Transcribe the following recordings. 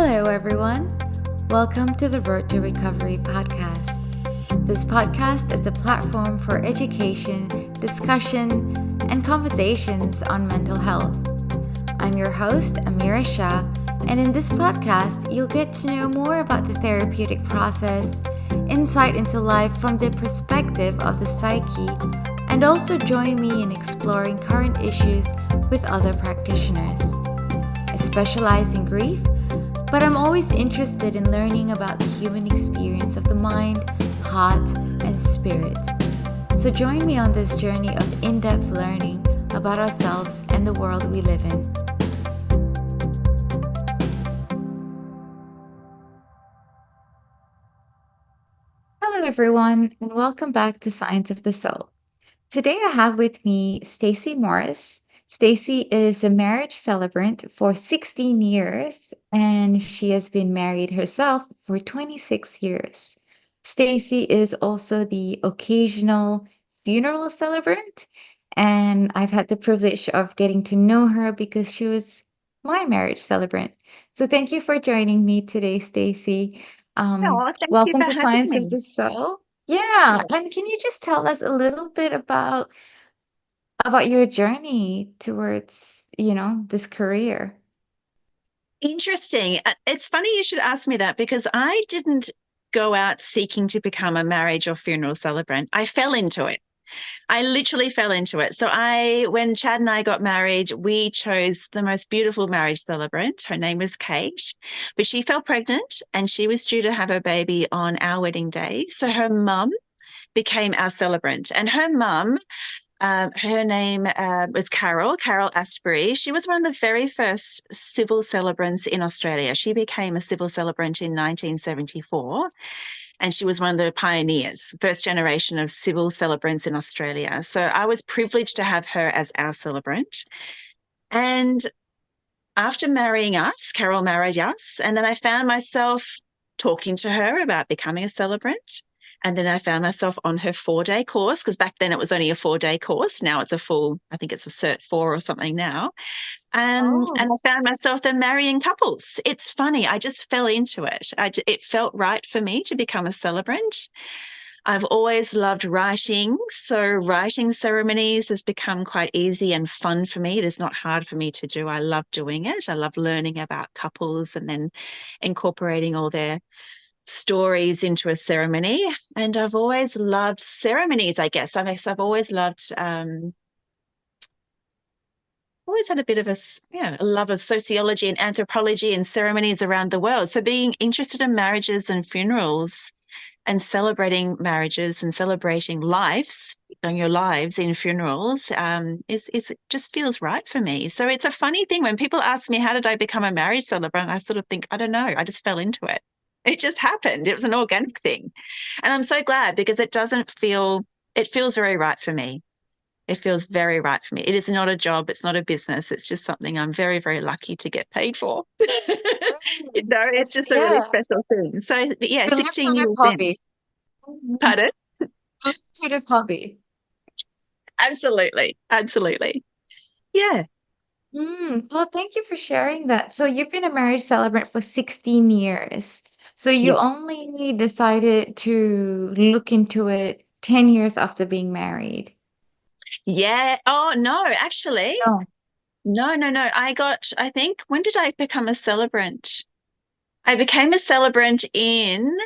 Hello, everyone. Welcome to the Road to Recovery podcast. This podcast is a platform for education, discussion, and conversations on mental health. I'm your host, Amira Shah, and in this podcast, you'll get to know more about the therapeutic process, insight into life from the perspective of the psyche, and also join me in exploring current issues with other practitioners. I specialize in grief, but I'm always interested in learning about the human experience of the mind, heart, and spirit. So join me on this journey of in-depth learning about ourselves and the world we live in. Hello, everyone, and welcome back to Science of the Soul. Today I have with me Stacey Morris. Stacey is a marriage celebrant for 16 years, and she has been married herself for 26 years. Stacey is also the occasional funeral celebrant, and I've had the privilege of getting to know her because she was my marriage celebrant. So thank you for joining me today, Stacey. Oh, thank you Welcome for to having Science of me. the Soul. Yeah, and can you just tell us a little bit about your journey towards, this career? Interesting. It's funny you should ask me that because I didn't go out seeking to become a marriage or funeral celebrant. I fell into it. I literally fell into it. When Chad and I got married, we chose the most beautiful marriage celebrant. Her name was Kate, but she fell pregnant and she was due to have her baby on our wedding day. So her mum became our celebrant, and her mum her name was Carol Asprey. She was one of the very first civil celebrants in Australia. She became a civil celebrant in 1974, and she was one of the pioneers, first generation of civil celebrants in Australia. So I was privileged to have her as our celebrant. And after marrying us, Carol married us, and then I found myself talking to her about becoming a celebrant. And then I found myself on her 4-day course, because back then it was only a 4-day course. Now it's a full, I think it's a Cert 4 or something now. And Oh, I found myself then marrying couples. It's funny. I just fell into it. It felt right for me to become a celebrant. I've always loved writing. So writing ceremonies has become quite easy and fun for me. It is not hard for me to do. I love doing it. I love learning about couples and then incorporating all their stories into a ceremony. And I've always loved ceremonies, I guess. I've always had a bit of a love of sociology and anthropology and ceremonies around the world. So being interested in marriages and funerals and celebrating marriages and celebrating lives and your lives in funerals is just feels right for me. So it's a funny thing when people ask me, how did I become a marriage celebrant? I sort of think, I don't know. I just fell into it. It just happened. It was an organic thing. And I'm so glad because it feels very right for me. It feels very right for me. It is not a job. It's not a business. It's just something I'm very, very lucky to get paid for. It's just a really yeah, special thing. So, but yeah, the 16 lucrative years in. hobby. Pardon? Lucrative hobby. Absolutely. Absolutely. Yeah. Well, thank you for sharing that. So you've been a marriage celebrant for 16 years. So you Yeah. only decided to look into it 10 years after being married. Yeah. Oh, no, actually. No. No, no, no. I think, when did I become a celebrant? I became a celebrant in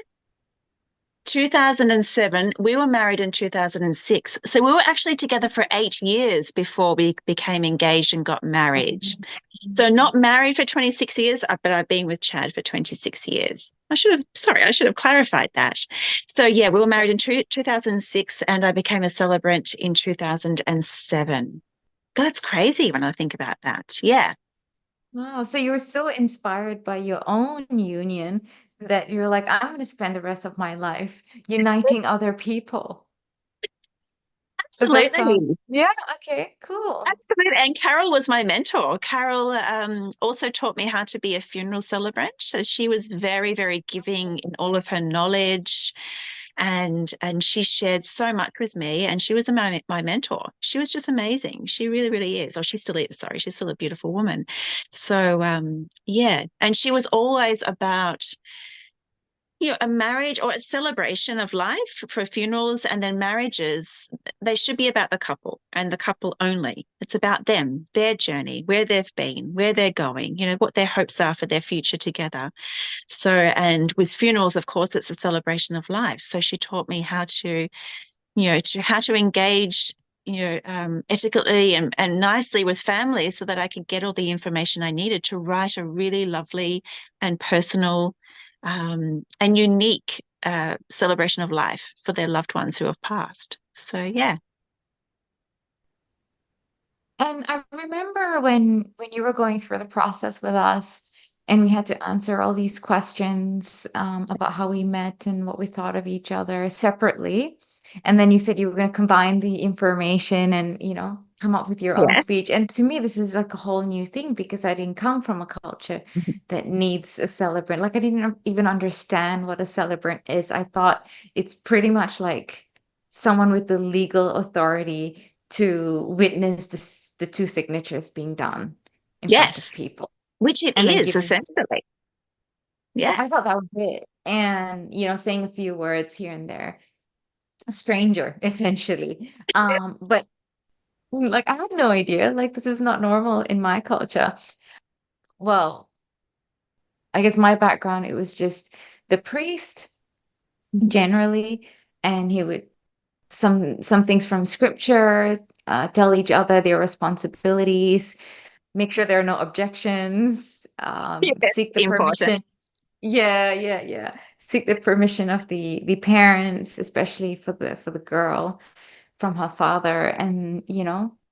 2007. We were married in 2006. So we were actually together for 8 years before we became engaged and got married. So not married for 26 years, but I've been with Chad for 26 years. I should have clarified that. So yeah, we were married in 2006 and I became a celebrant in 2007. God, that's crazy when I think about that. Yeah. Wow. So you were so inspired by your own union that you're like, I'm going to spend the rest of my life uniting other people. Does that sound? Absolutely. Yeah. Okay. Cool. Absolutely. And Carol was my mentor. Carol also taught me how to be a funeral celebrant. So she was very, very giving in all of her knowledge. and she shared so much with me, and she was my mentor. She was just amazing. She really, really is. Or she still is, sorry. She's still a beautiful woman. So yeah. And she was always about, a marriage or a celebration of life for funerals, and then marriages, they should be about the couple and the couple only. It's about them, their journey, where they've been, where they're going, what their hopes are for their future together. So, and with funerals, of course, it's a celebration of life. So she taught me how to, how to engage, ethically and nicely with families, so that I could get all the information I needed to write a really lovely and personal, and unique celebration of life for their loved ones who have passed. So, yeah. And I remember when you were going through the process with us, and we had to answer all these questions about how we met and what we thought of each other separately. And then you said you were going to combine the information and, come up with your own Yeah. speech. And to me, this is like a whole new thing because I didn't come from a culture that needs a celebrant. Like I didn't even understand what a celebrant is. I thought it's pretty much like someone with the legal authority to witness the two signatures being done in front of Yes, people which it and then is giving. essentially. So Yeah. I thought that was it. And, saying a few words here and there, a stranger, essentially. But like I have no idea. Like this is not normal in my culture. Well, I guess my background, it was just the priest generally, and he would some things from scripture, tell each other their responsibilities, make sure there are no objections, Yeah, seek the important. permission. Yeah, yeah, yeah. Seek the permission of the parents, especially for the girl from her father. And,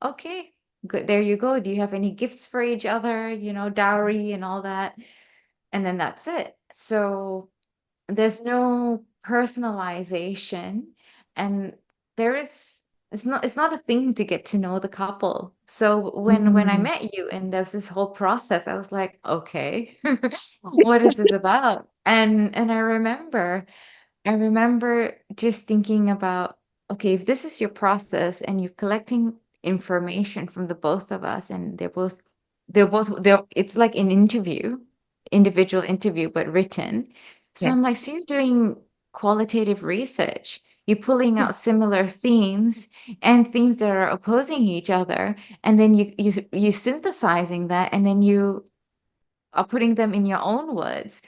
okay, good. There you go. Do you have any gifts for each other? Dowry and all that. And then that's it. So there's no personalization, and there is it's not a thing to get to know the couple. So when I Mm. met you and there's this whole process, I was like, okay, what is this about? And I remember just thinking about, okay, if this is your process and you're collecting information from the both of us, and they're it's like an interview, individual interview, but written. So Yeah. I'm like, so you're doing qualitative research. You're pulling out similar themes and themes that are opposing each other, and then you synthesizing that, and then you are putting them in your own words,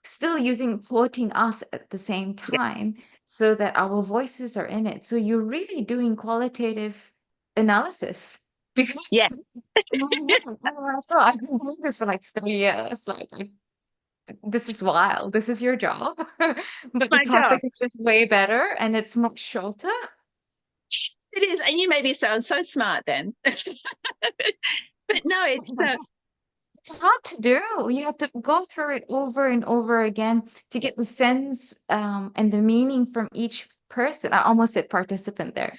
still using quoting us at the same Yeah. time so that our voices are in it. So you're really doing qualitative analysis Yeah. because I've been doing this for like 3 years. Like this is wild. This is your job. But the My job. topic is just way better and it's much shorter. It is. And you made me sound so smart then. But no, it's It's hard to do. You have to go through it over and over again to get the sense and the meaning from each person. I almost said participant there.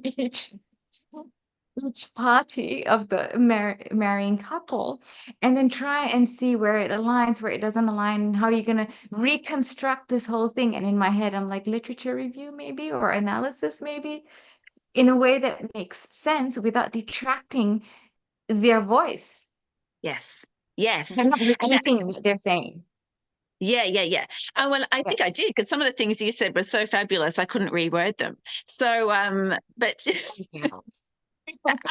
Each each party of the marrying couple, and then try and see where it aligns, where it doesn't align, and how you're gonna reconstruct this whole thing. And in my head, I'm like literature review maybe, or analysis maybe, in a way that makes sense without detracting their voice. yes. Yes. I'm not And repeating what they're saying. yeah, yeah, yeah. Oh, well, I Yeah. think I did, because some of the things you said were so fabulous, I couldn't reword them. So, but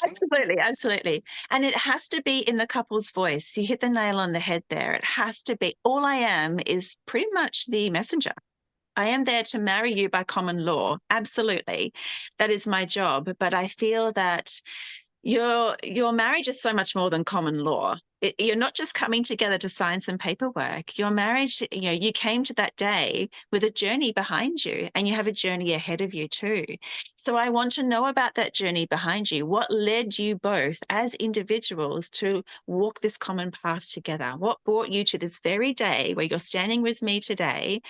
absolutely, absolutely. And it has to be in the couple's voice. You hit the nail on the head there. It has to be. All I am is pretty much the messenger. I am there to marry you by common law. Absolutely. That is my job. But I feel that your marriage is so much more than common law. You're not just coming together to sign some paperwork. Your marriage, you came to that day with a journey behind you, and you have a journey ahead of you too. So I want to know about that journey behind you. What led you both as individuals to walk this common path together? What brought you to this very day where you're standing with me today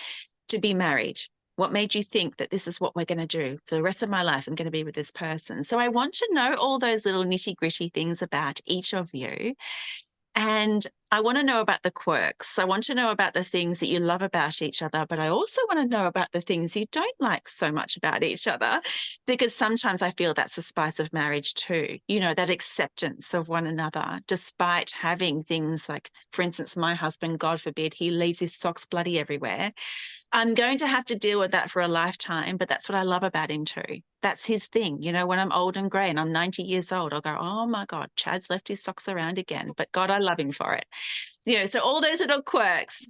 to be married? What made you think that this is what we're going to do for the rest of my life? I'm going to be with this person. So I want to know all those little nitty gritty things about each of you. And I want to know about the quirks. I want to know about the things that you love about each other, but I also want to know about the things you don't like so much about each other, because sometimes I feel that's the spice of marriage too. You know, that acceptance of one another, despite having things like, for instance, my husband, God forbid, he leaves his socks bloody everywhere. I'm going to have to deal with that for a lifetime, but that's what I love about him too. That's his thing. You know, when I'm old and grey and I'm 90 years old, I'll go, oh my God, Chad's left his socks around again. But God, I love him for it. You know, so all those little quirks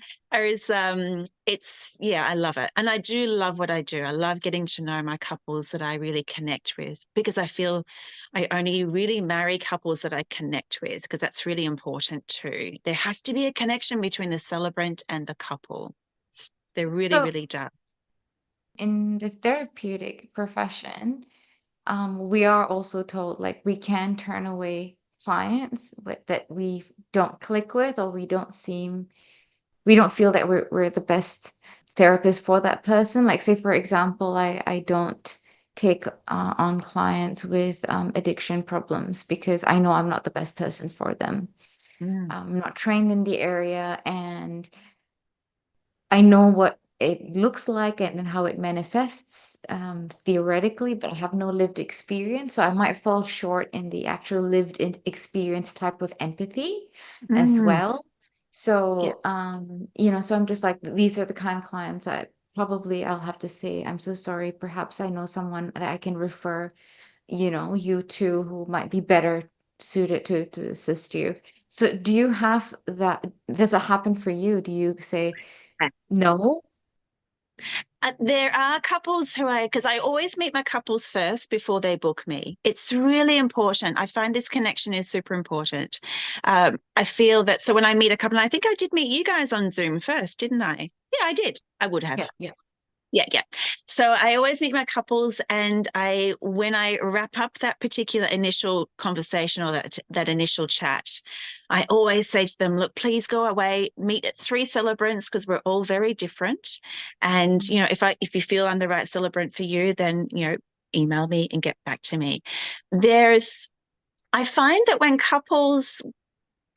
yeah, I love it. And I do love what I do. I love getting to know my couples that I really connect with, because I feel I only really marry couples that I connect with, because that's really important too. There has to be a connection between the celebrant and the couple. There really, So really does. in the therapeutic profession, we are also told like we can turn away clients that we don't click with, or we don't feel that we're the best therapist for that person. Like, say, for example, I don't take on clients with addiction problems because I know I'm not the best person for them. Mm. I'm not trained in the area, and I know what it looks like and how it manifests theoretically, but I have no lived experience. So I might fall short in the actual experience type of empathy as Mm. well. Yeah. So, so I'm just like, these are the kind of clients I'll have to say, I'm so sorry. Perhaps I know someone that I can refer, you to, who might be better suited to assist you. So do you have that? Does it happen for you? Do you say, no? There are couples because I always meet my couples first before they book me. It's really important. I find this connection is super important. I feel that, so when I meet a couple, and I think I did meet you guys on Zoom first, didn't I? Yeah, I did. I would Yeah, have. yeah. Yeah, yeah. So I always meet my couples, and when I wrap up that particular initial conversation, or that initial chat, I always say to them, look, please go away, meet at three celebrants, because we're all very different. And, Mhm. if you feel I'm the right celebrant for you, then, email me and get back to me. There's I find that when couples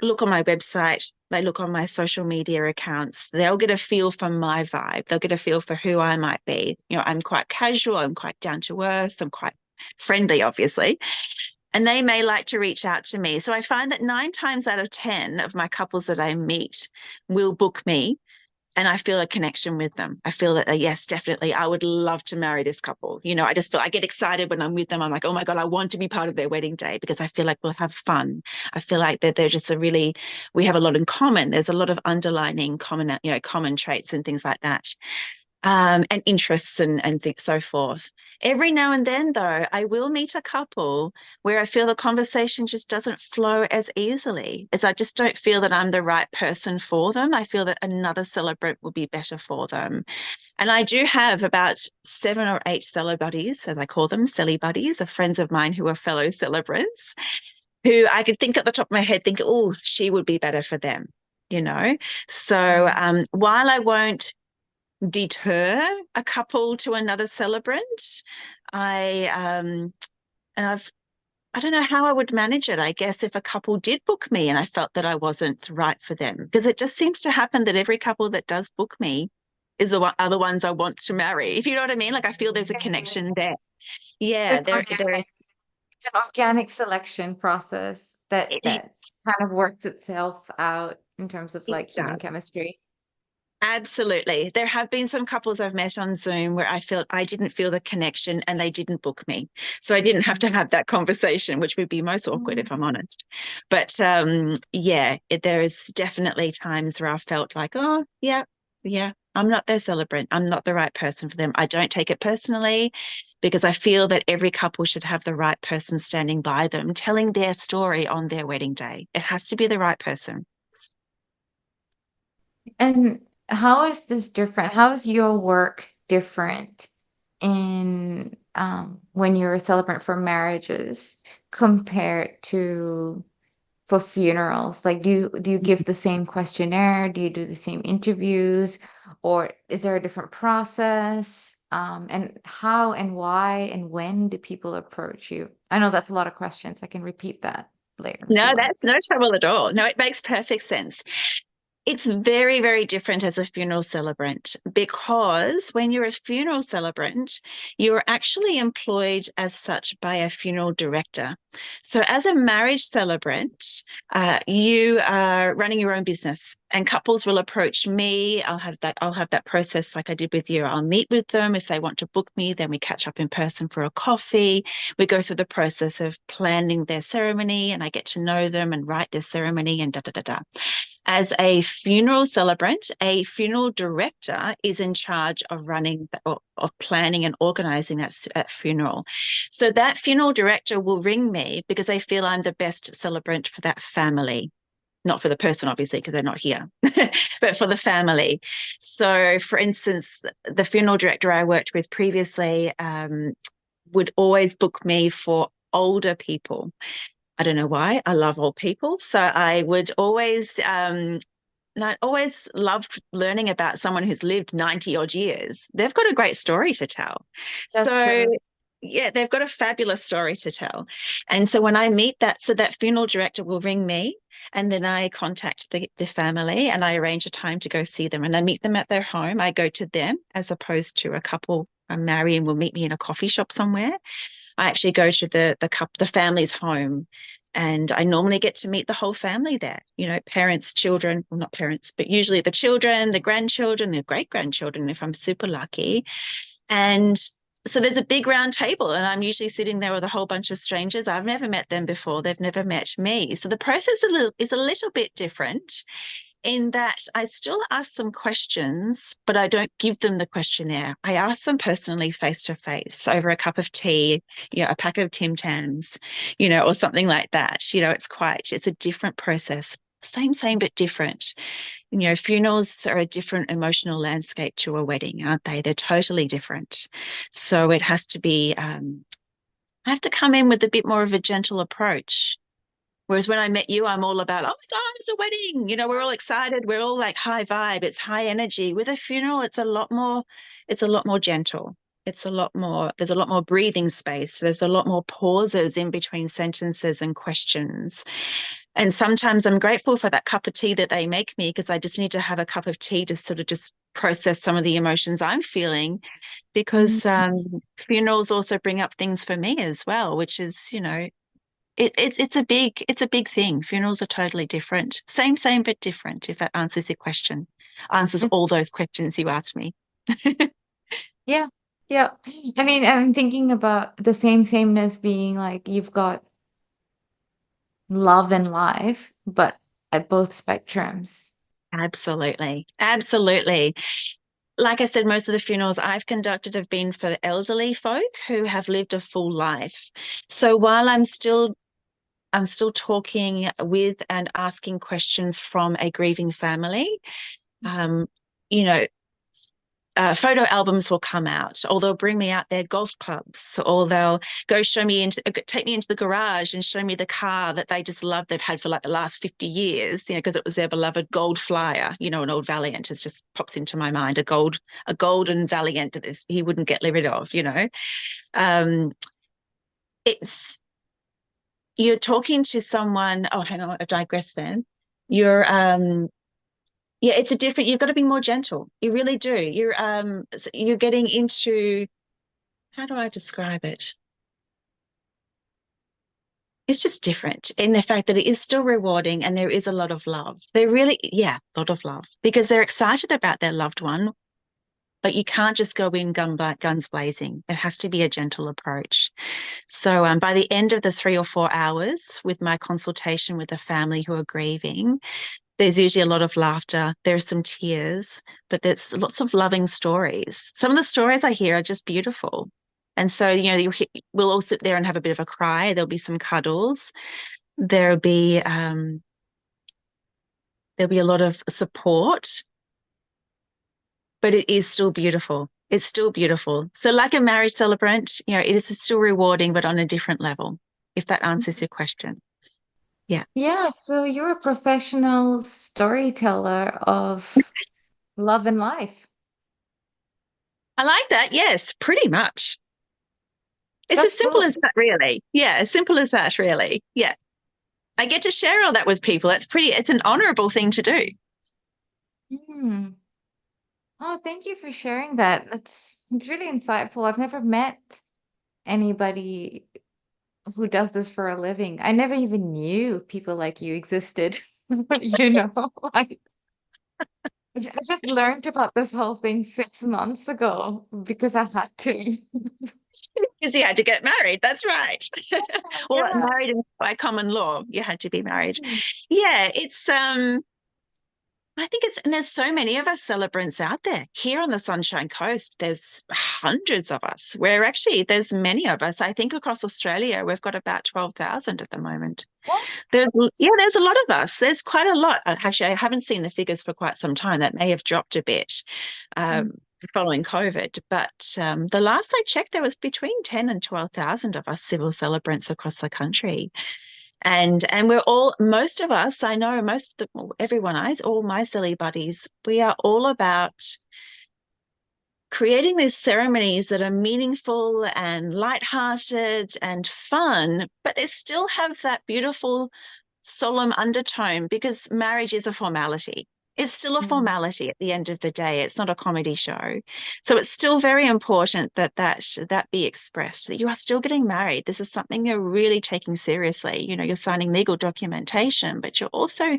look on my website, they look on my social media accounts, they'll get a feel for my vibe. They'll get a feel for who I might be. I'm quite casual, I'm quite down to earth, I'm quite friendly, obviously. And they may like to reach out to me. So I find that 9 times out of 10 of my couples that I meet will book me, and I feel a connection with them. I feel that, yes, definitely, I would love to marry this couple. I just feel I get excited when I'm with them. I'm like, oh my God, I want to be part of their wedding day, because I feel like we'll have fun. I feel like that they're just we have a lot in common. There's a lot of underlining common traits and things like that, and interests and so forth. Every now and then, though, I will meet a couple where I feel the conversation just doesn't flow as easily, as I just don't feel that I'm the right person for them. I feel that another celebrant will be better for them. And I do have about 7 or 8 cello buddies, as I call them, celly buddies, of friends of mine who are fellow celebrants, who I could think at the top of my head, think, oh, she would be better for them, you know? So Mm. while I won't deter a couple to another celebrant, I and I don't know how I would manage it. I guess if a couple did book me and I felt that I wasn't right for them, because it just seems to happen that every couple that does book me are the ones I want to marry. If you know what I mean? Like, I feel there's a connection there. So Yeah, it's organic. It's an organic selection process that it kind of works itself out in terms of like human does. chemistry. Absolutely. There have been some couples I've met on Zoom where I didn't feel the connection and they didn't book me. So I didn't have to have that conversation, which would be most awkward if I'm Mhm. honest. But yeah, there's definitely times where I felt like, oh, yeah, yeah, I'm not their celebrant. I'm not the right person for them. I don't take it personally, because I feel that every couple should have the right person standing by them, telling their story on their wedding day. It has to be the right person. And how is this different? How is your work different in when you're a celebrant for marriages compared to for funerals? Like, do you give the same questionnaire? Do you do the same interviews, or is there a different process? And how and why and when do people approach you? I know that's a lot of questions. I can repeat that. Blair, if No, you want. that's no trouble at all. No, it makes perfect sense. It's very, very different as a funeral celebrant because when you're a funeral celebrant, you're actually employed as such by a funeral director. So, as a marriage celebrant, you are running your own business, and couples will approach me. I'll have that process like I did with you. I'll meet with them if they want to book me. Then we catch up in person for a coffee. We go through the process of planning their ceremony, and I get to know them and write their ceremony and da da da da. As a funeral celebrant, a funeral director is in charge of of planning and organizing that funeral. So that funeral director will ring me because they feel I'm the best celebrant for that family. Not for the person, obviously, because they're not here, but for the family. So, for instance, the funeral director I worked with previously would always book me for older people. I don't know why. I love old people. So I would always, and I always loved learning about someone who's lived 90 odd years. They've got a great story to tell. That's So, true. yeah, they've got a fabulous story to tell. And so when I meet that funeral director will ring me and then I contact the family and I arrange a time to go see them and I meet them at their home. I go to them as opposed to a couple marry and will meet me in a coffee shop somewhere. I actually go to the family's home, and I normally get to meet the whole family there. You know, parents, children, well, not parents, but usually the children, the grandchildren, the great grandchildren, if I'm super lucky. And so there's a big round table, and I'm usually sitting there with a whole bunch of strangers. I've never met them before; they've never met me. So the process is a little bit different in that I still ask some questions, but I don't give them the questionnaire. I ask them personally face to face over a cup of tea, a pack of Tim Tams, or something like that. It's a different process. Same, but different. Funerals are a different emotional landscape to a wedding, aren't they? They're totally different. So it has to be, I have to come in with a bit more of a gentle approach. Whereas when I met you, I'm all about, oh my God, it's a wedding. We're all excited. We're all like high vibe. It's high energy. With a funeral, it's a lot more gentle. There's a lot more breathing space. There's a lot more pauses in between sentences and questions. And sometimes I'm grateful for that cup of tea that they make me because I just need to have a cup of tea to sort of just process some of the emotions I'm feeling because Mm. funerals also bring up things for me as well, which is, it's a big thing. Funerals are totally different. Same, but different, if that answers your question. Answers all those questions you asked me. Yeah. Yeah. I mean, I'm thinking about the sameness being like you've got love and life, but at both spectrums. Absolutely. Absolutely. Like I said, most of the funerals I've conducted have been for elderly folk who have lived a full life. So while I'm still talking with and asking questions from a grieving family, um, you know, photo albums will come out, or they'll bring me out their golf clubs, or they'll take me into the garage and show me the car that they just love. They've had for like the last 50 years, because it was their beloved gold flyer, an old Valiant. It just pops into my mind, a golden Valiant that he wouldn't get rid of. Um, it's, you're talking to someone. Oh, hang on, I digress then. You're, yeah, it's a different, you've got to be more gentle. You really do. You're getting into, how do I describe it? It's just different in the fact that it is still rewarding and there is a lot of love. Yeah, a lot of love because they're excited about their loved one, but you can't just go in guns blazing. It has to be a gentle approach. So by the end of the 3 or 4 hours with my consultation with the family who are grieving, there's usually a lot of laughter. There's some tears, but there's lots of loving stories. Some of the stories I hear are just beautiful. And so, we'll all sit there and have a bit of a cry. There'll be some cuddles. There'll be um, there'll be a lot of support, but it is still beautiful. It's still beautiful. So, like a marriage celebrant, it is still rewarding, but on a different level. If that answers your question, yeah. Yeah, so you're a professional storyteller of love and life. I like that. Yes, pretty much. It's as That's simple cool. as that, really. Yeah, as simple as that, really. Yeah. I get to share all that with people. It's an honorable thing to do. Hmm. Oh, thank you for sharing that. It's really insightful. I've never met anybody who does this for a living. I never even knew people like you existed. You know, like I just learned about this whole thing 6 months ago because I had to. Because you had to get married. That's right. Well, Yeah. married by common law, you had to be married. Hmm. Yeah, it's I think it's, and there's so many of us celebrants out there. Here on the Sunshine Coast, there's hundreds of us. There's many of us. I think across Australia, we've got about 12,000 at the moment. What? There's, yeah, there's a lot of us. There's quite a lot. Actually, I haven't seen the figures for quite some time. That may have dropped a bit Mm. following COVID. But the last I checked, there was between 10 and 12,000 of us civil celebrants across the country. And we're all, most of us, I know most of the, everyone, all my silly buddies, we are all about creating these ceremonies that are meaningful and lighthearted and fun, but they still have that beautiful solemn undertone because marriage is a formality. It's still a Mm. formality at the end of the day. It's not a comedy show. So it's still very important that be expressed, that you are still getting married. This is something you're really taking seriously. You know, you're signing legal documentation, but you're also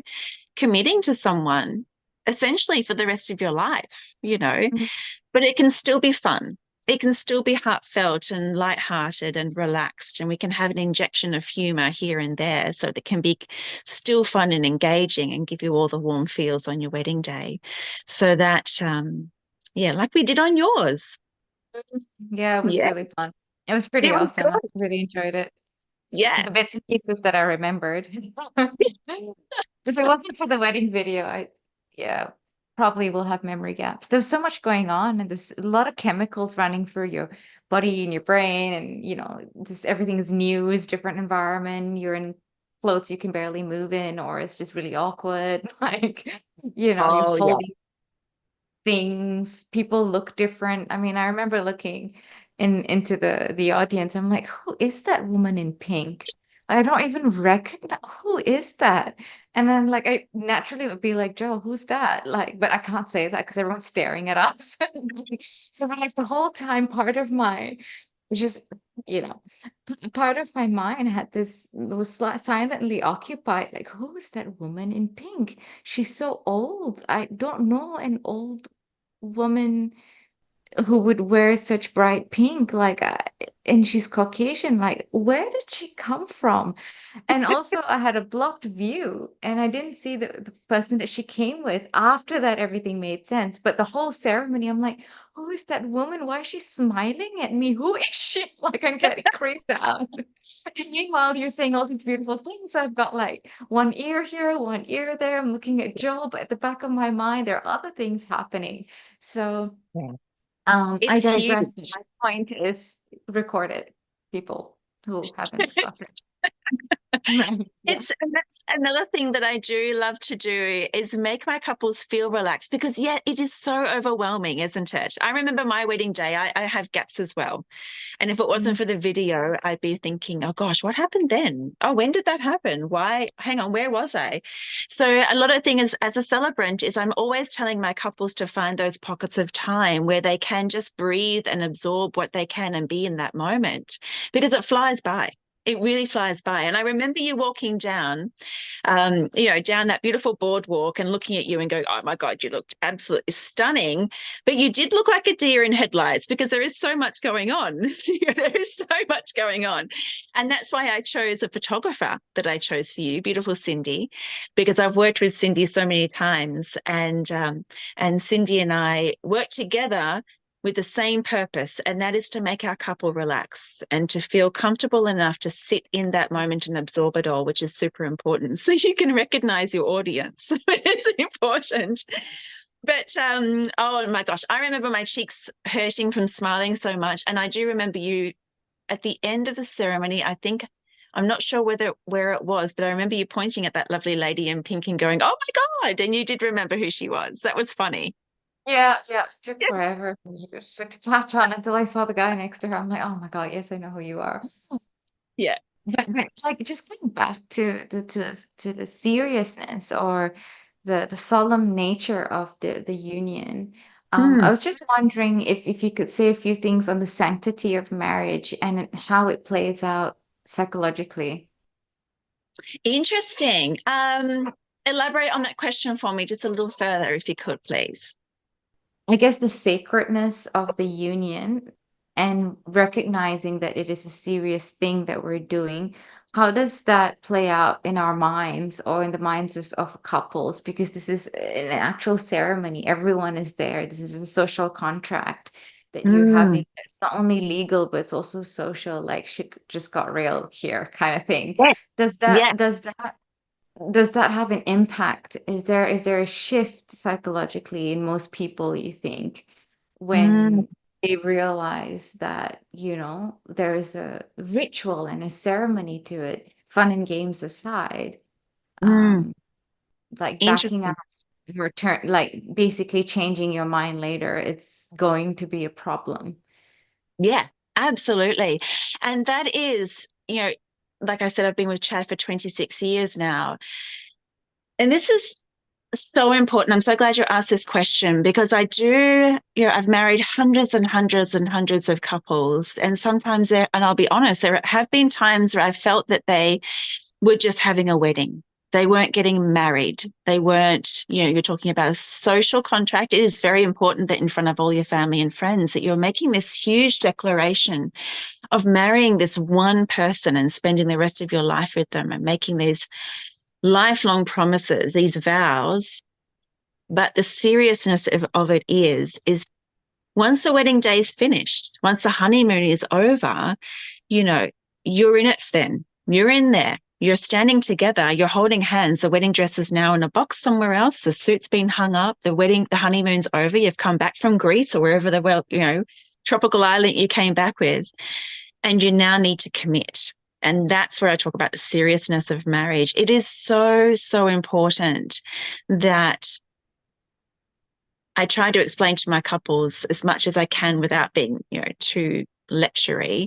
committing to someone essentially for the rest of your life, you know, Mm. but it can still be fun. It can still be heartfelt and lighthearted and relaxed, and we can have an injection of humor here and there so that can be still fun and engaging and give you all the warm feels on your wedding day. So that, yeah, like we did on yours. Yeah, it was Yeah, really fun. It was pretty it was awesome. I good. really enjoyed it. Yeah. The bits and pieces that I remembered. If it wasn't for the wedding video, yeah, probably will have memory gaps. There's so much going on, and there's a lot of chemicals running through your body and your brain, and just everything is new, it's different environment. You're in clothes you can barely move in, or it's just really awkward. Like, you're Oh, yeah. holding things, people look different. I mean, I remember looking into the audience. I'm like, who is that woman in pink? I don't even recognize who is that. And then like I naturally would be like, Joe, who's that? Like, but I can't say that because everyone's staring at us. So like the whole time, part of my just you know part of my mind had this was silently occupied, like, who is that woman in pink? She's so old. I don't know an old woman who would wear such bright pink, like, and she's Caucasian. Like, where did she come from? And also, I had a blocked view, and I didn't see the person that she came with. After that, everything made sense. But the whole ceremony, I'm like, who is that woman? Why is she smiling at me? Who is she? Like, I'm getting creeped out. And meanwhile, you're saying all these beautiful things. I've got like one ear here, one ear there. I'm looking at Joe, but at the back of my mind, there are other things happening. So, Yeah. I It's digress. huge. My point is recorded people who haven't got it. Right. Yeah. And that's another thing that I do love to do is make my couples feel relaxed because yeah, it is so overwhelming, isn't it? I remember my wedding day, I have gaps as well. And if it wasn't Mhm. for the video, I'd be thinking, oh gosh, what happened then? Oh, when did that happen? Why? Hang on, where was I? So a lot of things as a celebrant is I'm always telling my couples to find those pockets of time where they can just breathe and absorb what they can and be in that moment because it flies by. It really flies by. And I remember you walking down down that beautiful boardwalk and looking at you and going, oh my God, you looked absolutely stunning. But you did look like a deer in headlights because there is so much going on. There is so much going on. And that's why I chose a photographer that I chose for you, beautiful Cindy, because I've worked with Cindy so many times. And Cindy and I work together with the same purpose, and that is to make our couple relax and to feel comfortable enough to sit in that moment and absorb it all, which is super important. So you can recognize your audience. It's important. But oh my gosh, I remember my cheeks hurting from smiling so much. And I do remember you at the end of the ceremony, I think I'm not sure where it was, but I remember you pointing at that lovely lady in pink and going, "Oh my God." And you did remember who she was. That was funny. Yeah, yeah. It took forever for me to catch on until I saw the guy next to her. I'm like, oh my God, yes, I know who you are. Yeah. But like just going back to the seriousness or the solemn nature of the union. I Mm, was just wondering if you could say a few things on the sanctity of marriage and how it plays out psychologically. interesting. Elaborate on that question for me just a little further, if you could, please. I guess the sacredness of the union and recognizing that it is a serious thing that we're doing. How does that play out in our minds or in the minds of couples? Because this is an actual ceremony. Everyone is there. This is a social contract that you're Mm, having. It's not only legal, but it's also social, like shit just got real here kind of thing. yeah, Does yeah. that have an impact? Is there a shift psychologically in most people, you think, Mm, when they realize that, there is a ritual and a ceremony to it, fun and games aside, mm, um, like backing interesting. out your turn, like basically changing your mind later, it's going to be a problem. Yeah, absolutely. And that is, like I said, I've been with Chad for 26 years now. And this is so important. I'm so glad you asked this question because I've married hundreds and hundreds and hundreds of couples. And sometimes and I'll be honest, there have been times where I felt that they were just having a wedding. They weren't getting married. They weren't, you're talking about a social contract. It is very important that in front of all your family and friends that you're making this huge declaration of marrying this one person and spending the rest of your life with them and making these lifelong promises, these vows. But the seriousness of it is once the wedding day is finished, once the honeymoon is over, you know, you're in it then. You're in there. You're standing together. You're holding hands. The wedding dress is now in a box somewhere else. The suit's been hung up. The honeymoon's over. You've come back from Greece or wherever tropical island you came back with, and you now need to commit. And that's where I talk about the seriousness of marriage. It is so, so important that I try to explain to my couples as much as I can without being, too lectury,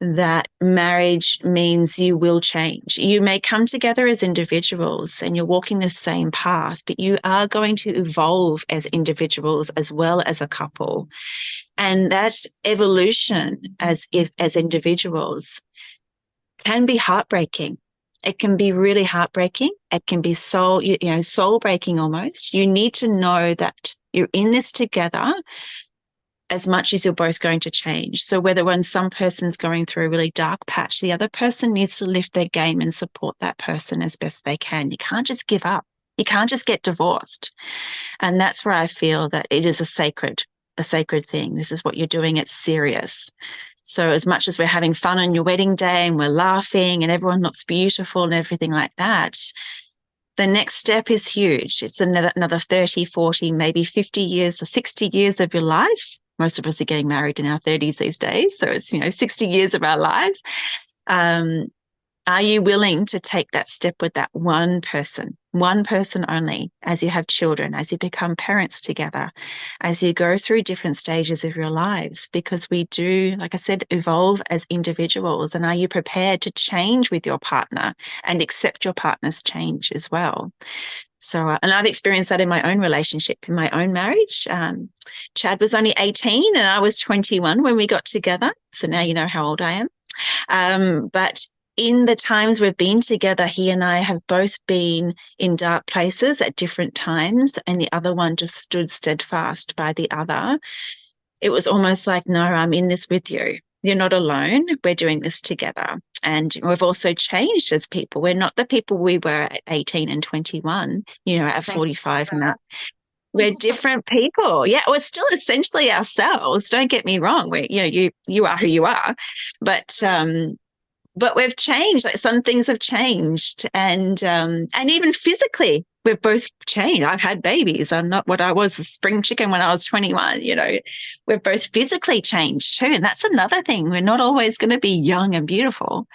that marriage means you will change. You may come together as individuals and you're walking the same path, but you are going to evolve as individuals as well as a couple. And that evolution as individuals can be heartbreaking. It can be really heartbreaking. It can be soul breaking almost. You need to know that you're in this together as much as you're both going to change. So whether when some person's going through a really dark patch, the other person needs to lift their game and support that person as best they can. You can't just give up. You can't just get divorced. And that's where I feel that it is a sacred thing. This is what you're doing. It's serious. So as much as we're having fun on your wedding day and we're laughing and everyone looks beautiful and everything like that, the next step is huge. It's another 30, 40, maybe 50 years or 60 years of your life. Most of us are getting married in our 30s these days. So it's, 60 years of our lives. Um, are you willing to take that step with that one person only, as you have children, as you become parents together, as you go through different stages of your lives? Because we do, like I said, evolve as individuals. And are you prepared to change with your partner and accept your partner's change as well? So, and I've experienced that in my own relationship, in my own marriage. Chad was only 18 and I was 21 when we got together. So now you know how old I am. But in the times we've been together, he and I have both been in dark places at different times, and the other one just stood steadfast by the other. It was almost like, no, I'm in this with you. You're not alone. We're doing this together. And we've also changed as people. We're not the people we were at 18 and 21, at Thank you 45 and for that. We're that. different people. Yeah, we're still essentially ourselves. Don't get me wrong. You are who you are. But we've changed. Like some things have changed, and even physically, we've both changed. I've had babies. I'm not what I was, a spring chicken when I was 21. We've both physically changed too, and that's another thing. We're not always going to be young and beautiful.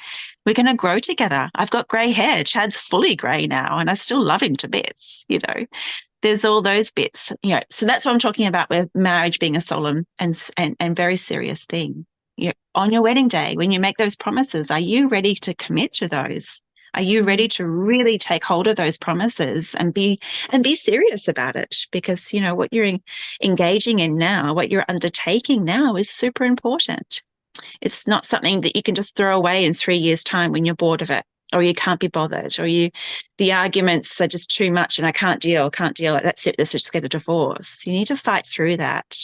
We're going to grow together. I've got grey hair. Chad's fully grey now, and I still love him to bits. There's all those bits. So that's what I'm talking about with marriage being a solemn and very serious thing. on your wedding day, when you make those promises, are you ready to commit to those? Are you ready Mm. to really take hold of those promises and be serious about it? Because, what you're engaging in now, what you're undertaking now is super important. It's not something that you can just throw away in 3 years' time when you're bored of it, or you can't be bothered, or the arguments are just too much and I can't deal. That's it. Let's just get a divorce. You need to fight through that,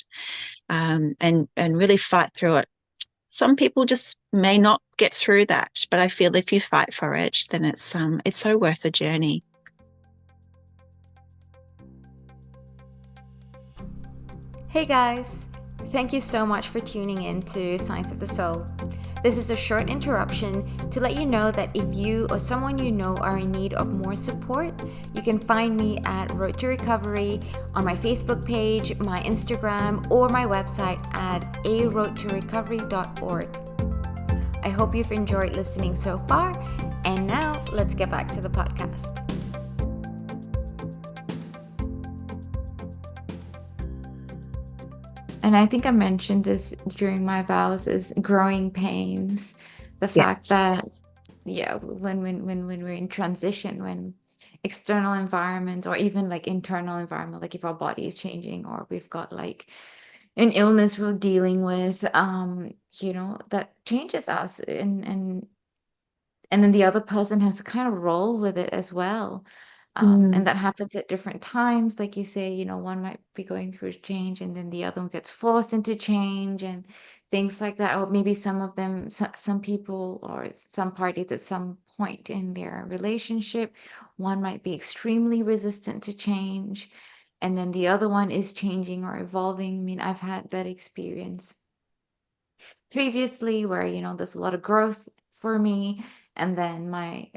and really fight through it. Some people just may not get through that, but I feel if you fight for it, then it's so worth the journey. Hey guys! Thank you so much for tuning in to Signs of the Soul. This is a short interruption to let you know that if you or someone you know are in need of more support, you can find me at Road to Recovery on my Facebook page, my Instagram, or my website at aroadtorecovery.org. I hope you've enjoyed listening so far, and now let's get back to the podcast. And I think I mentioned this during my vows, is growing pains. The Yeah. fact that, when we're in transition, when external environment or even like internal environment, like if our body is changing or we've got like an illness we're dealing with, that changes us, and then the other person has to kind of roll with it as well. And Mm. that happens at different times. Like you say, one might be going through change and then the other one gets forced into change and things like that. Or maybe some of them, some people or some parties at some point in their relationship, one might be extremely resistant to change. And then the other one is changing or evolving. I mean, I've had that experience previously where, there's a lot of growth for me, and then my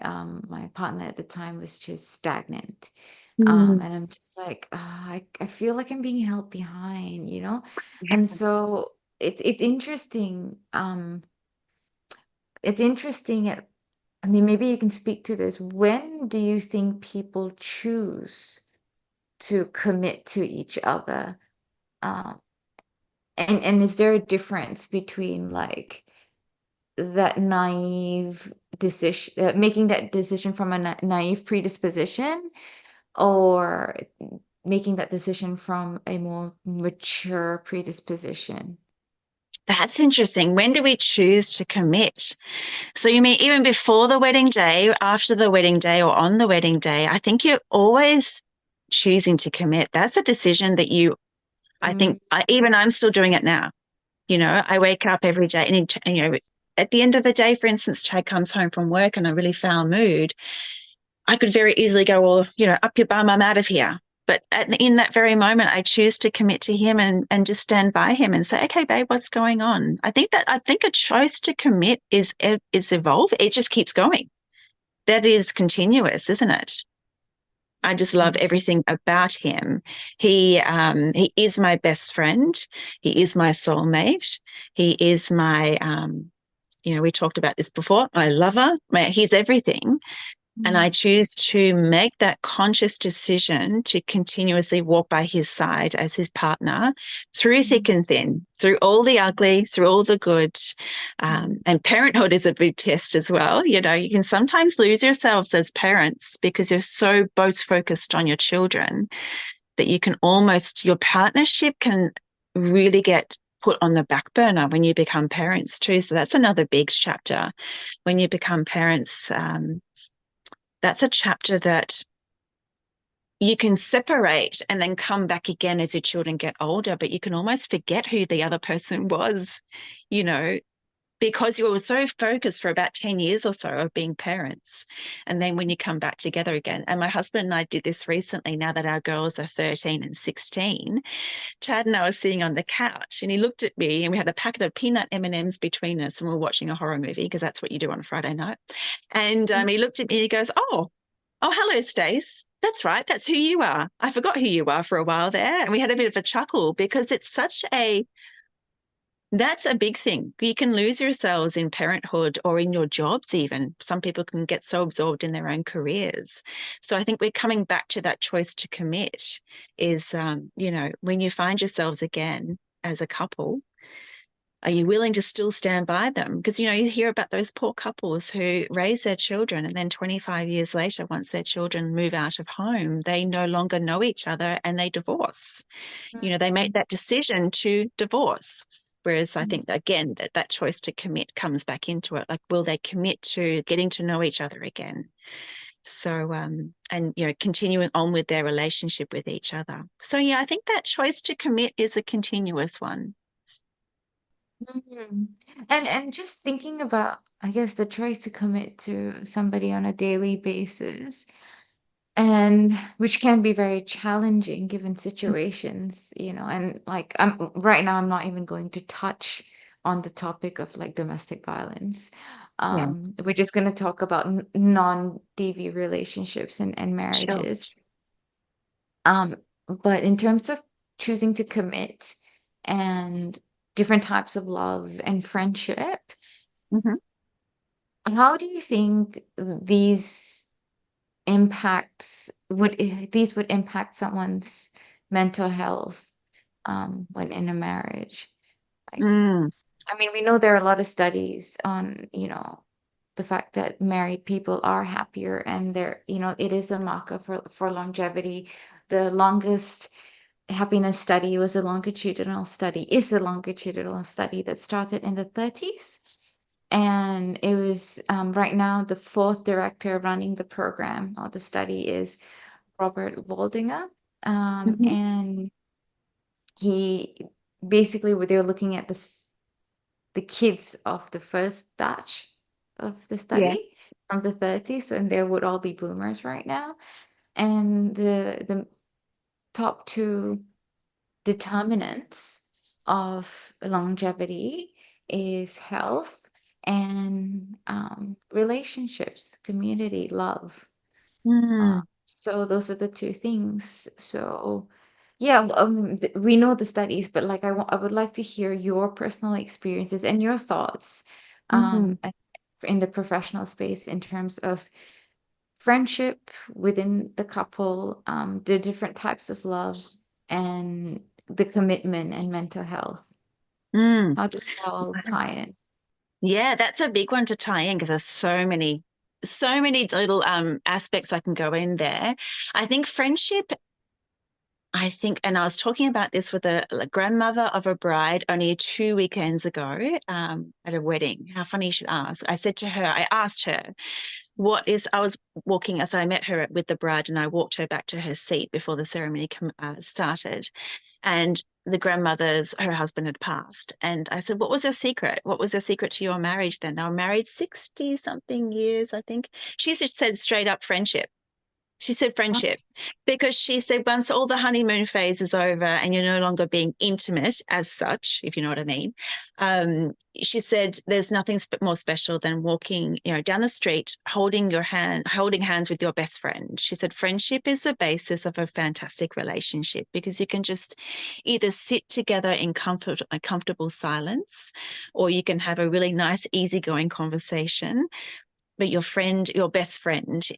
partner at the time was just stagnant. Mm. And I'm just like, I feel like I'm being held behind, and so it's interesting. It's interesting at I mean, maybe you can speak to this. When do you think people choose to commit to each other? um and is there a difference between like that naive decision, making that decision from a naive predisposition, or making that decision from a more mature predisposition? That's interesting. When do we choose to commit? So you mean even before the wedding day, after the wedding day, or on the wedding day? I think you're always choosing to commit. That's a decision that I Mm, think, even I'm still doing it now. I wake up every day at the end of the day, for instance, Chad comes home from work in a really foul mood. I could very easily go, well, up your bum, I'm out of here. But in that very moment, I choose to commit to him and just stand by him and say, okay, babe, what's going on? I think a choice to commit is evolve. It just keeps going. That is continuous, isn't it? I just love mm, everything about him. He is my best friend. He is my soulmate. He is my we talked about this before. My lover. He's everything. And I mm, choose to make that conscious decision to continuously walk by his side as his partner through thick mm, and thin, through all the ugly, through all the good. mm, And parenthood is a big test as well. You can sometimes lose yourselves as parents because you're so both focused on your children that your partnership can really get put on the back burner when you become parents too. So that's another big chapter. When you become parents, that's a chapter that you can separate and then come back again as your children get older, but you can almost forget who the other person was, you know, because you were so focused for about 10 years or so of being parents. And then when you come back together again, and my husband and I did this recently, now that our girls are 13 and 16, Chad and I were sitting on the couch and he looked at me and we had a packet of peanut M&Ms between us and we were watching a horror movie because that's what you do on a Friday night. And he looked at me and he goes, oh, hello, Stace. That's right. That's who you are. I forgot who you are for a while there. And we had a bit of a chuckle because that's a big thing. You can lose yourselves in parenthood or in your jobs even. Some people can get so absorbed in their own careers. So I think we're coming back to that choice to commit is, when you find yourselves again as a couple, Are you willing to still stand by them? Because, you hear about those poor couples who raise their children and then 25 years later, once their children move out of home, they no longer know each other and they divorce. They make that decision to divorce. Whereas I think, again, that choice to commit comes back into it. Like, will they commit to getting to know each other again? So, and, continuing on with their relationship with each other. So, yeah, I think that choice to commit is a continuous one. Mhm. And just thinking about, I guess, the choice to commit to somebody on a daily basis, and which can be very challenging given situations, and like I'm right now, I'm not even going to touch on the topic of like domestic violence. Yeah, We're just going to talk about non-DV relationships and sure. marriages. Um, but in terms of choosing to commit and different types of love and friendship, Hmm. how do you think these would impact someone's mental health when in a marriage? Like, Mm, I mean, we know there are a lot of studies on, the fact that married people are happier and it is a marker for longevity. The longest happiness study was a longitudinal study, is a longitudinal study that started in the 30s. And it was right now the fourth director running the program or the study is Robert Waldinger. hmm. And he basically, they were looking at the kids of the first batch of the Yeah. study from the 30s, and they would all be boomers right now. And the top two determinants of longevity is health and relationships, community, love. Mm, So those are the two things. So yeah, we know the studies, but like I would like to hear your personal experiences and your thoughts mm, in the professional space in terms of friendship within the couple, the different types of love, and the commitment and mental health. mm. How does it all tie in? Yeah, that's a big one to tie in because there's so many little aspects I can go in there. I think friendship, and I was talking about this with a grandmother of a bride only 2 weekends ago at a wedding. How funny you should ask. I asked her, I was walking, as I met her with the bride and I walked her back to her seat before the ceremony started. And her husband had passed. And I said, what was your secret? What was your secret to your marriage then? They were married 60 something years, I think. She just said straight up friendship. She said friendship because she said once all the honeymoon phase is over and you're no longer being intimate as such, if you know what I mean. She said there's nothing more special than walking, down the street, holding hands with your best friend. She said friendship is the basis of a fantastic relationship because you can just either sit together in comfortable silence, or you can have a really nice, easygoing conversation, but your best friend,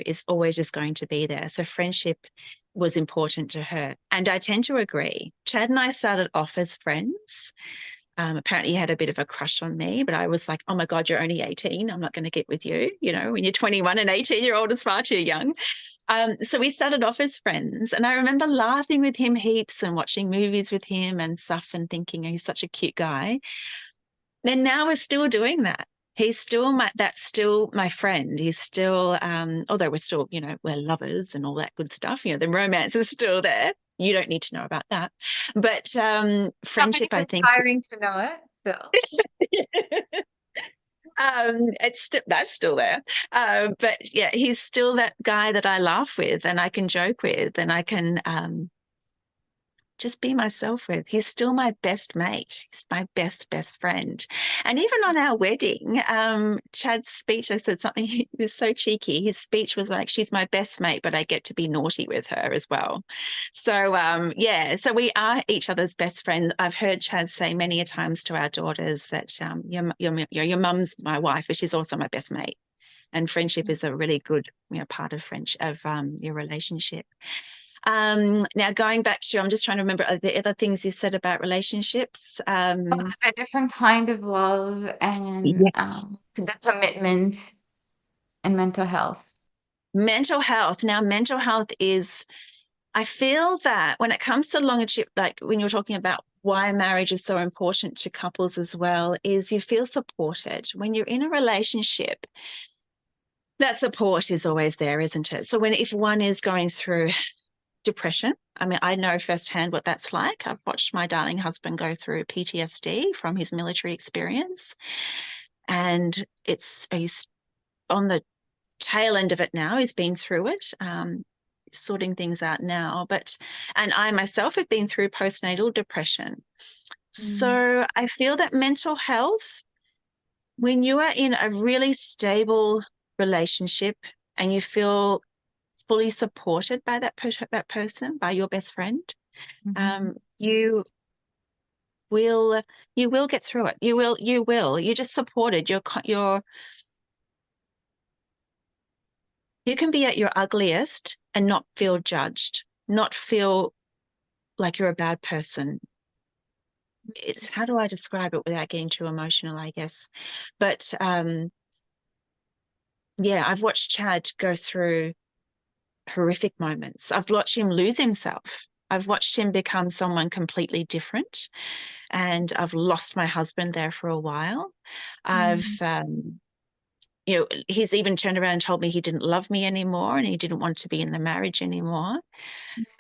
is always just going to be there. So friendship was important to her. And I tend to agree. Chad and I started off as friends. Apparently he had a bit of a crush on me, but I was like, oh my God, you're only 18. I'm not going to get with you. When you're 21, an 18-year-old is far too young. So we started off as friends. And I remember laughing with him heaps and watching movies with him and stuff and thinking he's such a cute guy. Then now we're still doing that. That's still my friend. He's still, although we're still, we're lovers and all that good stuff. The romance is still there. You don't need to know about that. But I think friendship, it's I think, inspiring to know it still. that's still there. But yeah, he's still that guy that I laugh with and I can joke with and I can just be myself with. He's still my best mate. He's my best friend. And even on our wedding, Chad's speech, I said something, he was so cheeky. His speech was like, she's my best mate, but I get to be naughty with her as well. So, yeah, so we are each other's best friends. I've heard Chad say many a times to our daughters that your mum's my wife, but she's also my best mate. And friendship is a really good, part of your relationship. Now going back to, I'm just trying to remember the other things you said about relationships. A different kind of love and Yes. the commitment and mental health. Mental health. Now, mental health is, I feel that when it comes to longevity, like when you're talking about why marriage is so important to couples as well, is you feel supported. When you're in a relationship, that support is always there, isn't it? So if one is going through depression, I mean, I know firsthand what that's like. I've watched my darling husband go through PTSD from his military experience, and he's on the tail end of it now. He's been through it, sorting things out now. And I myself have been through postnatal depression. Mm. So I feel that mental health, when you are in a really stable relationship and you feel fully supported by that person, by your best friend, Mhm. you will get through it. You're just supported. You can be at your ugliest and not feel judged, not feel like you're a bad person. It's, how do I describe it without getting too emotional, I guess. But yeah, I've watched Chad go through horrific moments. I've watched him lose himself. I've watched him become someone completely different. And I've lost my husband there for a while. I've Mm. he's even turned around and told me he didn't love me anymore and he didn't want to be in the marriage anymore.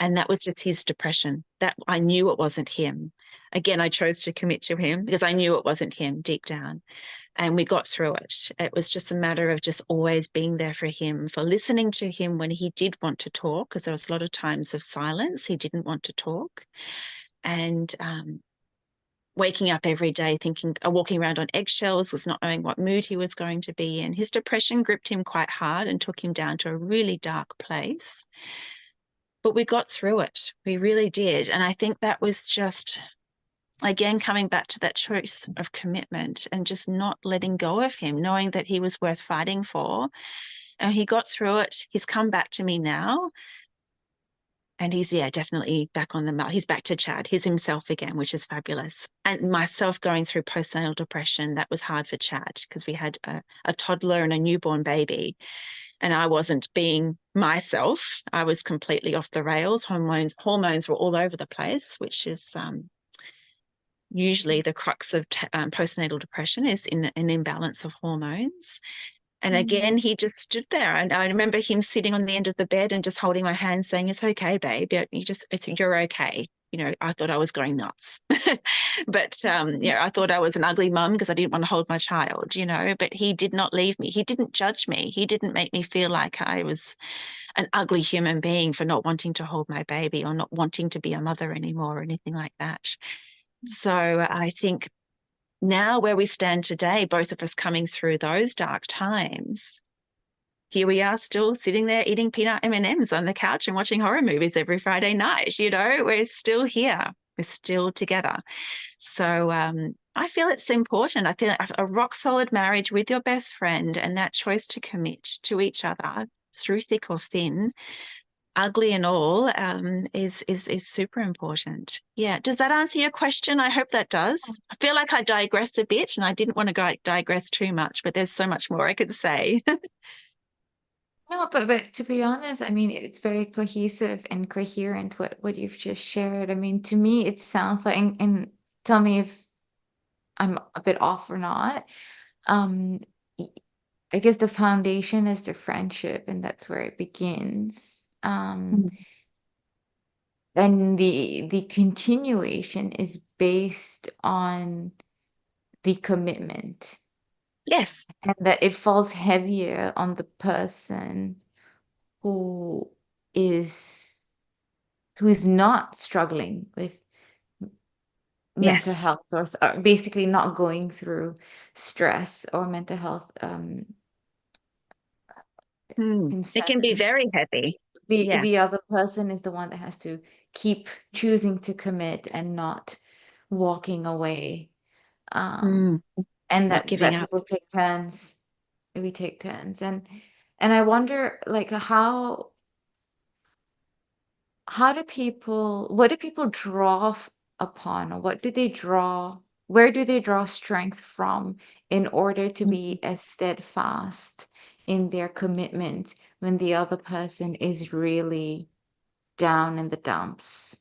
And that was just his depression. That I knew it wasn't him. Again, I chose to commit to him because I knew it wasn't him deep down. And we got through it. It was just a matter of just always being there for him, for listening to him when he did want to talk, because there was a lot of times of silence. He didn't want to talk. And waking up every day thinking, walking around on eggshells, was not knowing what mood he was going to be in. His depression gripped him quite hard and took him down to a really dark place. But we got through it. We really did. And I think that was just, again, coming back to that choice of commitment and just not letting go of him, knowing that he was worth fighting for. And he got through it. He's come back to me now. And he's, yeah, definitely back on the map. He's back to Chad. He's himself again, which is fabulous. And myself going through postnatal depression, that was hard for Chad because we had a toddler and a newborn baby. And I wasn't being myself. I was completely off the rails. Hormones were all over the place, which is usually the crux of postnatal depression, is in an imbalance of hormones. And again, Mm. he just stood there. And I remember him sitting on the end of the bed and just holding my hand saying, "It's okay, babe. You're okay." I thought I was going nuts. But yeah, I thought I was an ugly mum because I didn't want to hold my child, but he did not leave me. He didn't judge me. He didn't make me feel like I was an ugly human being for not wanting to hold my baby or not wanting to be a mother anymore or anything like that. So I think now where we stand today, both of us coming through those dark times, here we are still sitting there eating peanut M&Ms on the couch and watching horror movies every Friday night. We're still here. We're still together. So I feel it's important. I feel a rock solid marriage with your best friend and that choice to commit to each other through thick or thin, ugly and all, is super important. Yeah. Does that answer your question? I hope that does. I feel like I digressed a bit and I didn't want to digress too much, but there's so much more I could say. No, but to be honest, I mean, it's very cohesive and coherent what you've just shared. I mean, to me, it sounds like, and tell me if I'm a bit off or not. Um, y- I guess the foundation is the friendship, and that's where it begins. And the continuation is based on the commitment, Yes. and that it falls heavier on the person who is who is not struggling with mental Yes. health, or basically not going through stress or mental health It can be concerns. very heavy. Yeah. The other person is the one that has to keep choosing to commit and not walking away. um Mm. and Not that giving that up. people take turns. We take turns, and I wonder, like, what do people draw upon, or what do they draw, where do they draw strength from in order to Mhm. be as steadfast in their commitment when the other person is really down in the dumps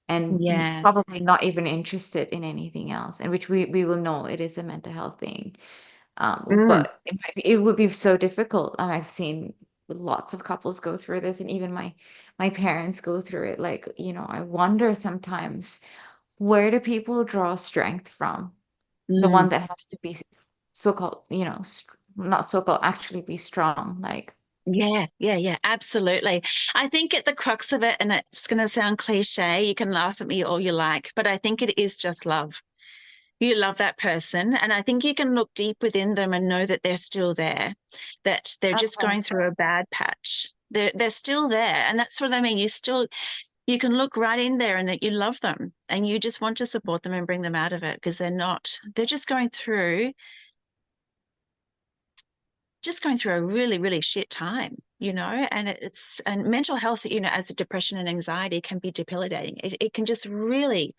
and Yeah. probably not even interested in anything else, and which we will know it is a mental health thing. Mm. But it would be so difficult. I've seen lots of couples go through this, and even my parents go through it. Like, I wonder sometimes, where do people draw strength from? The one Mm. that has to be so-called, not so-called, actually be strong. Like, Yeah, yeah, yeah, absolutely. I think at the crux of it, and it's going to sound cliche, you can laugh at me all you like, but I think it is just love. You love that person, and I think you can look deep within them and know that they're still there, that they're just okay. going through a bad patch. They're still there, and that's what I mean. You can look right in there and that you love them, and you just want to support them and bring them out of it because they're just going through a really, really shit time, and and mental health, as a depression and anxiety can be debilitating. It can just really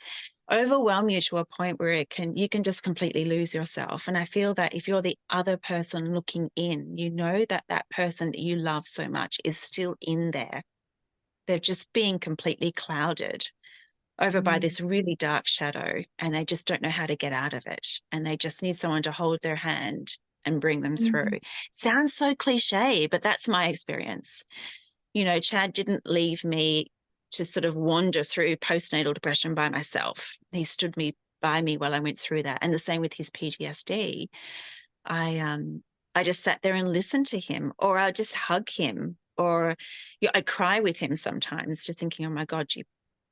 overwhelm you to a point where you can just completely lose yourself. And I feel that if you're the other person looking in, you know that that person that you love so much is still in there. They're just being completely clouded over by Mm, this really dark shadow, and they just don't know how to get out of it. And they just need someone to hold their hand and bring them through. mm, Sounds so cliche, but that's my experience. Chad didn't leave me to sort of wander through postnatal depression by myself. He stood by me while I went through that. And the same with his PTSD. I just sat there and listened to him, or I'd just hug him, or I'd cry with him sometimes, just thinking, oh my God, you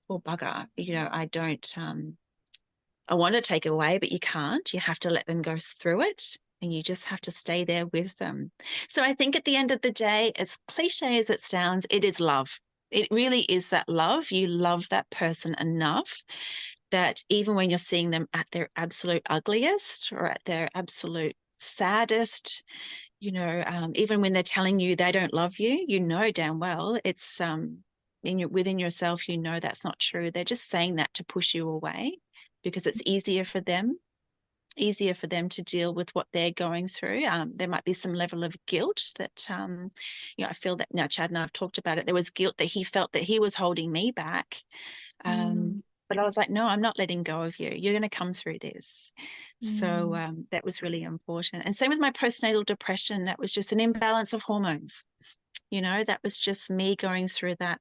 poor bugger. I don't I want to take away, but you can't. You have to let them go through it, and you just have to stay there with them. So I think at the end of the day, as cliche as it sounds, it is love. It really is that love. You love that person enough that even when you're seeing them at their absolute ugliest or at their absolute saddest, even when they're telling you they don't love you, damn well it's within yourself, that's not true. They're just saying that to push you away because it's easier for them to deal with what they're going through. There might be some level of guilt that, I feel that now Chad and I have talked about it. There was guilt that he felt that he was holding me back. mm, But I was like, no, I'm not letting go of you. You're going to come through this. So mm, that was really important. And same with my postnatal depression. That was just an imbalance of hormones. That was just me going through that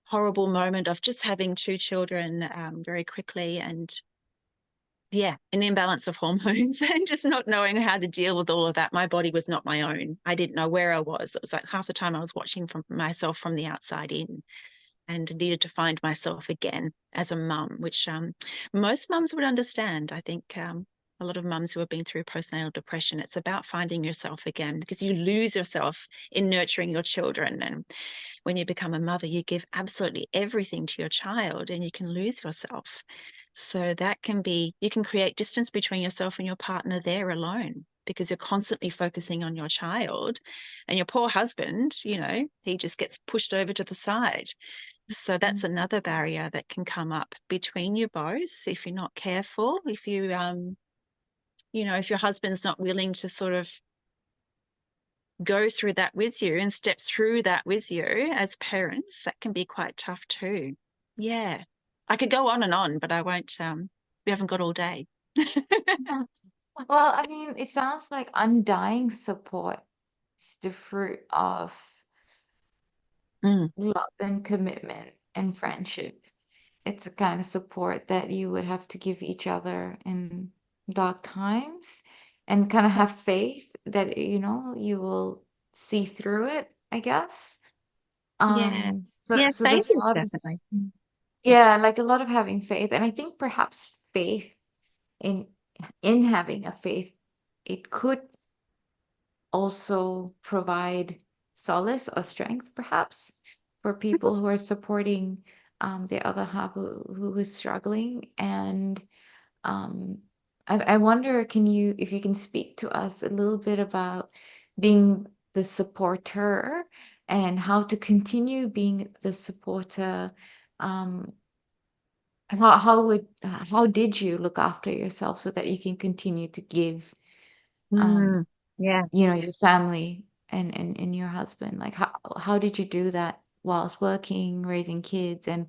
horrible moment of just having two children very quickly, and yeah, an imbalance of hormones and just not knowing how to deal with all of that. My body was not my own. I didn't know where I was. It was like half the time I was watching from myself from the outside in, and needed to find myself again as a mum, which most mums would understand. I think a lot of mums who have been through postnatal depression, it's about finding yourself again because you lose yourself in nurturing your children. And when you become a mother, you give absolutely everything to your child and you can lose yourself. So you can create distance between yourself and your partner there alone because you're constantly focusing on your child, and your poor husband, he just gets pushed over to the side. So that's mm, another barrier that can come up between you both if you're not careful. If your husband's not willing to sort of go through that with you and step through that with you as parents, that can be quite tough too. Yeah. I could go on and on, but I won't. We haven't got all day. mm. Well, I mean, it sounds like undying support is the fruit of Mm. love and commitment and friendship. It's a kind of support that you would have to give each other in dark times, and kind of have faith that, you will see through it, I guess. Yeah. So Yeah, so faith there's a is lot of, definitely. yeah, like a lot of having faith. And I think perhaps faith in having a faith, it could also provide solace or strength, perhaps, for people who are supporting the other half who is struggling. And um, I wonder, if you can speak to us a little bit about being the supporter and how to continue being the supporter. Um, how did you look after yourself so that you can continue to give, um, Mm, yeah, your family and your husband? Like how did you do that whilst working, raising kids, and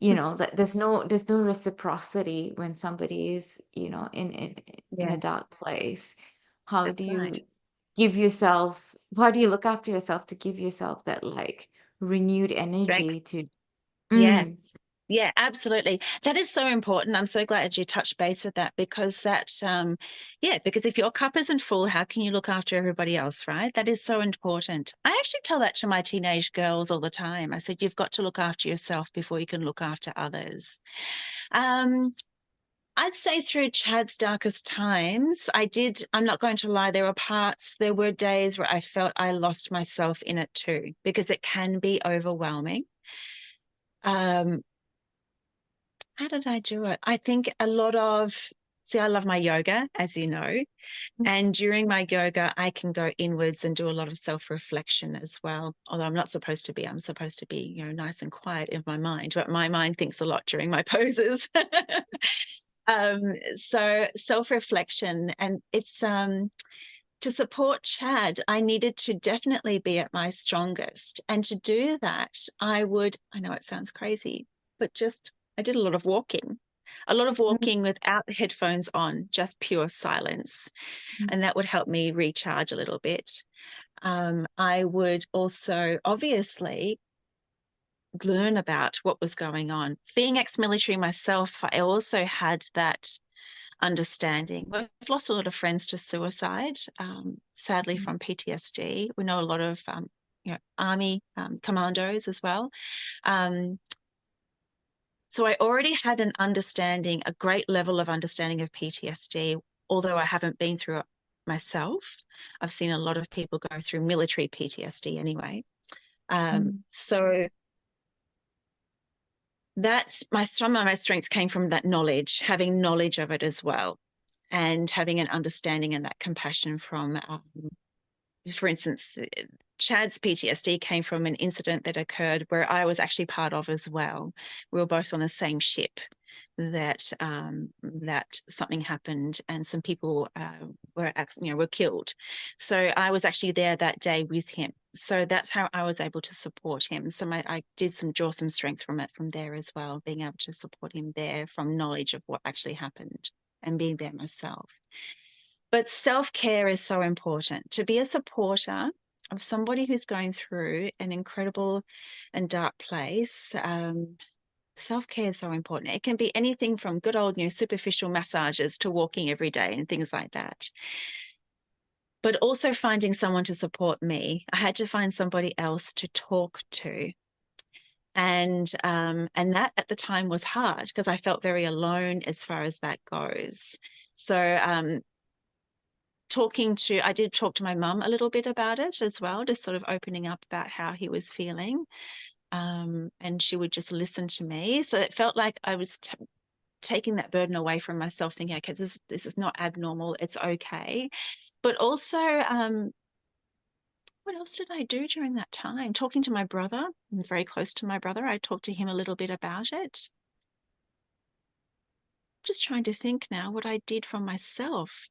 that there's no reciprocity when somebody is, in a yeah, dark place. How do that's right. you how do you look after yourself to give yourself that, like, renewed Strength. energy to Yeah. mm, Yeah, absolutely. That is so important. I'm so glad you touched base with that because yeah, because if your cup isn't full, how can you look after everybody else, right? That is so important. I actually tell that to my teenage girls all the time. I said, you've got to look after yourself before you can look after others. Um, I'd say through Chad's darkest times, I'm not going to lie, there were days where I felt I lost myself in it too, because it can be overwhelming. Um, How did I do it? I think see, I love my yoga, as you know. And during my yoga, I can go inwards and do a lot of self-reflection as well. Although I'm not supposed to be, I'm supposed to be, nice and quiet in my mind, but my mind thinks a lot during my poses. So self-reflection, and it's to support Chad, I needed to definitely be at my strongest. And to do that, I know it sounds crazy, but I did a lot of mm, walking without headphones on, just pure silence. mm, And that would help me recharge a little bit. I would also obviously learn about what was going on. Being ex-military myself, I also had that understanding. We've lost a lot of friends to suicide, sadly mm, from PTSD. We know a lot of army commandos as well. Um, so I already had a great level of understanding of PTSD, although I haven't been through it myself. I've seen a lot of people go through military PTSD anyway. mm, So some of my strengths came from that knowledge, having knowledge of it as well, and having an understanding and that compassion from, for instance, Chad's PTSD came from an incident that occurred where I was actually part of as well. We were both on the same ship that something happened and some people were killed. So I was actually there that day with him. So that's how I was able to support him. So I did draw some strength from it from there as well, being able to support him there from knowledge of what actually happened and being there myself. But self-care is so important. To be a supporter of somebody who's going through an incredible and dark place, self-care is so important. It can be anything from good old, superficial massages to walking every day and things like that. But also finding someone to support me. I had to find somebody else to talk to. And that at the time was hard because I felt very alone as far as that goes. So I did talk to my mum a little bit about it as well, just sort of opening up about how he was feeling. And she would just listen to me. So it felt like I was taking that burden away from myself, thinking, okay, this is not abnormal. It's okay. But also, what else did I do during that time? Talking to my brother. I'm very close to my brother. I talked to him a little bit about it. Just trying to think now what I did for myself.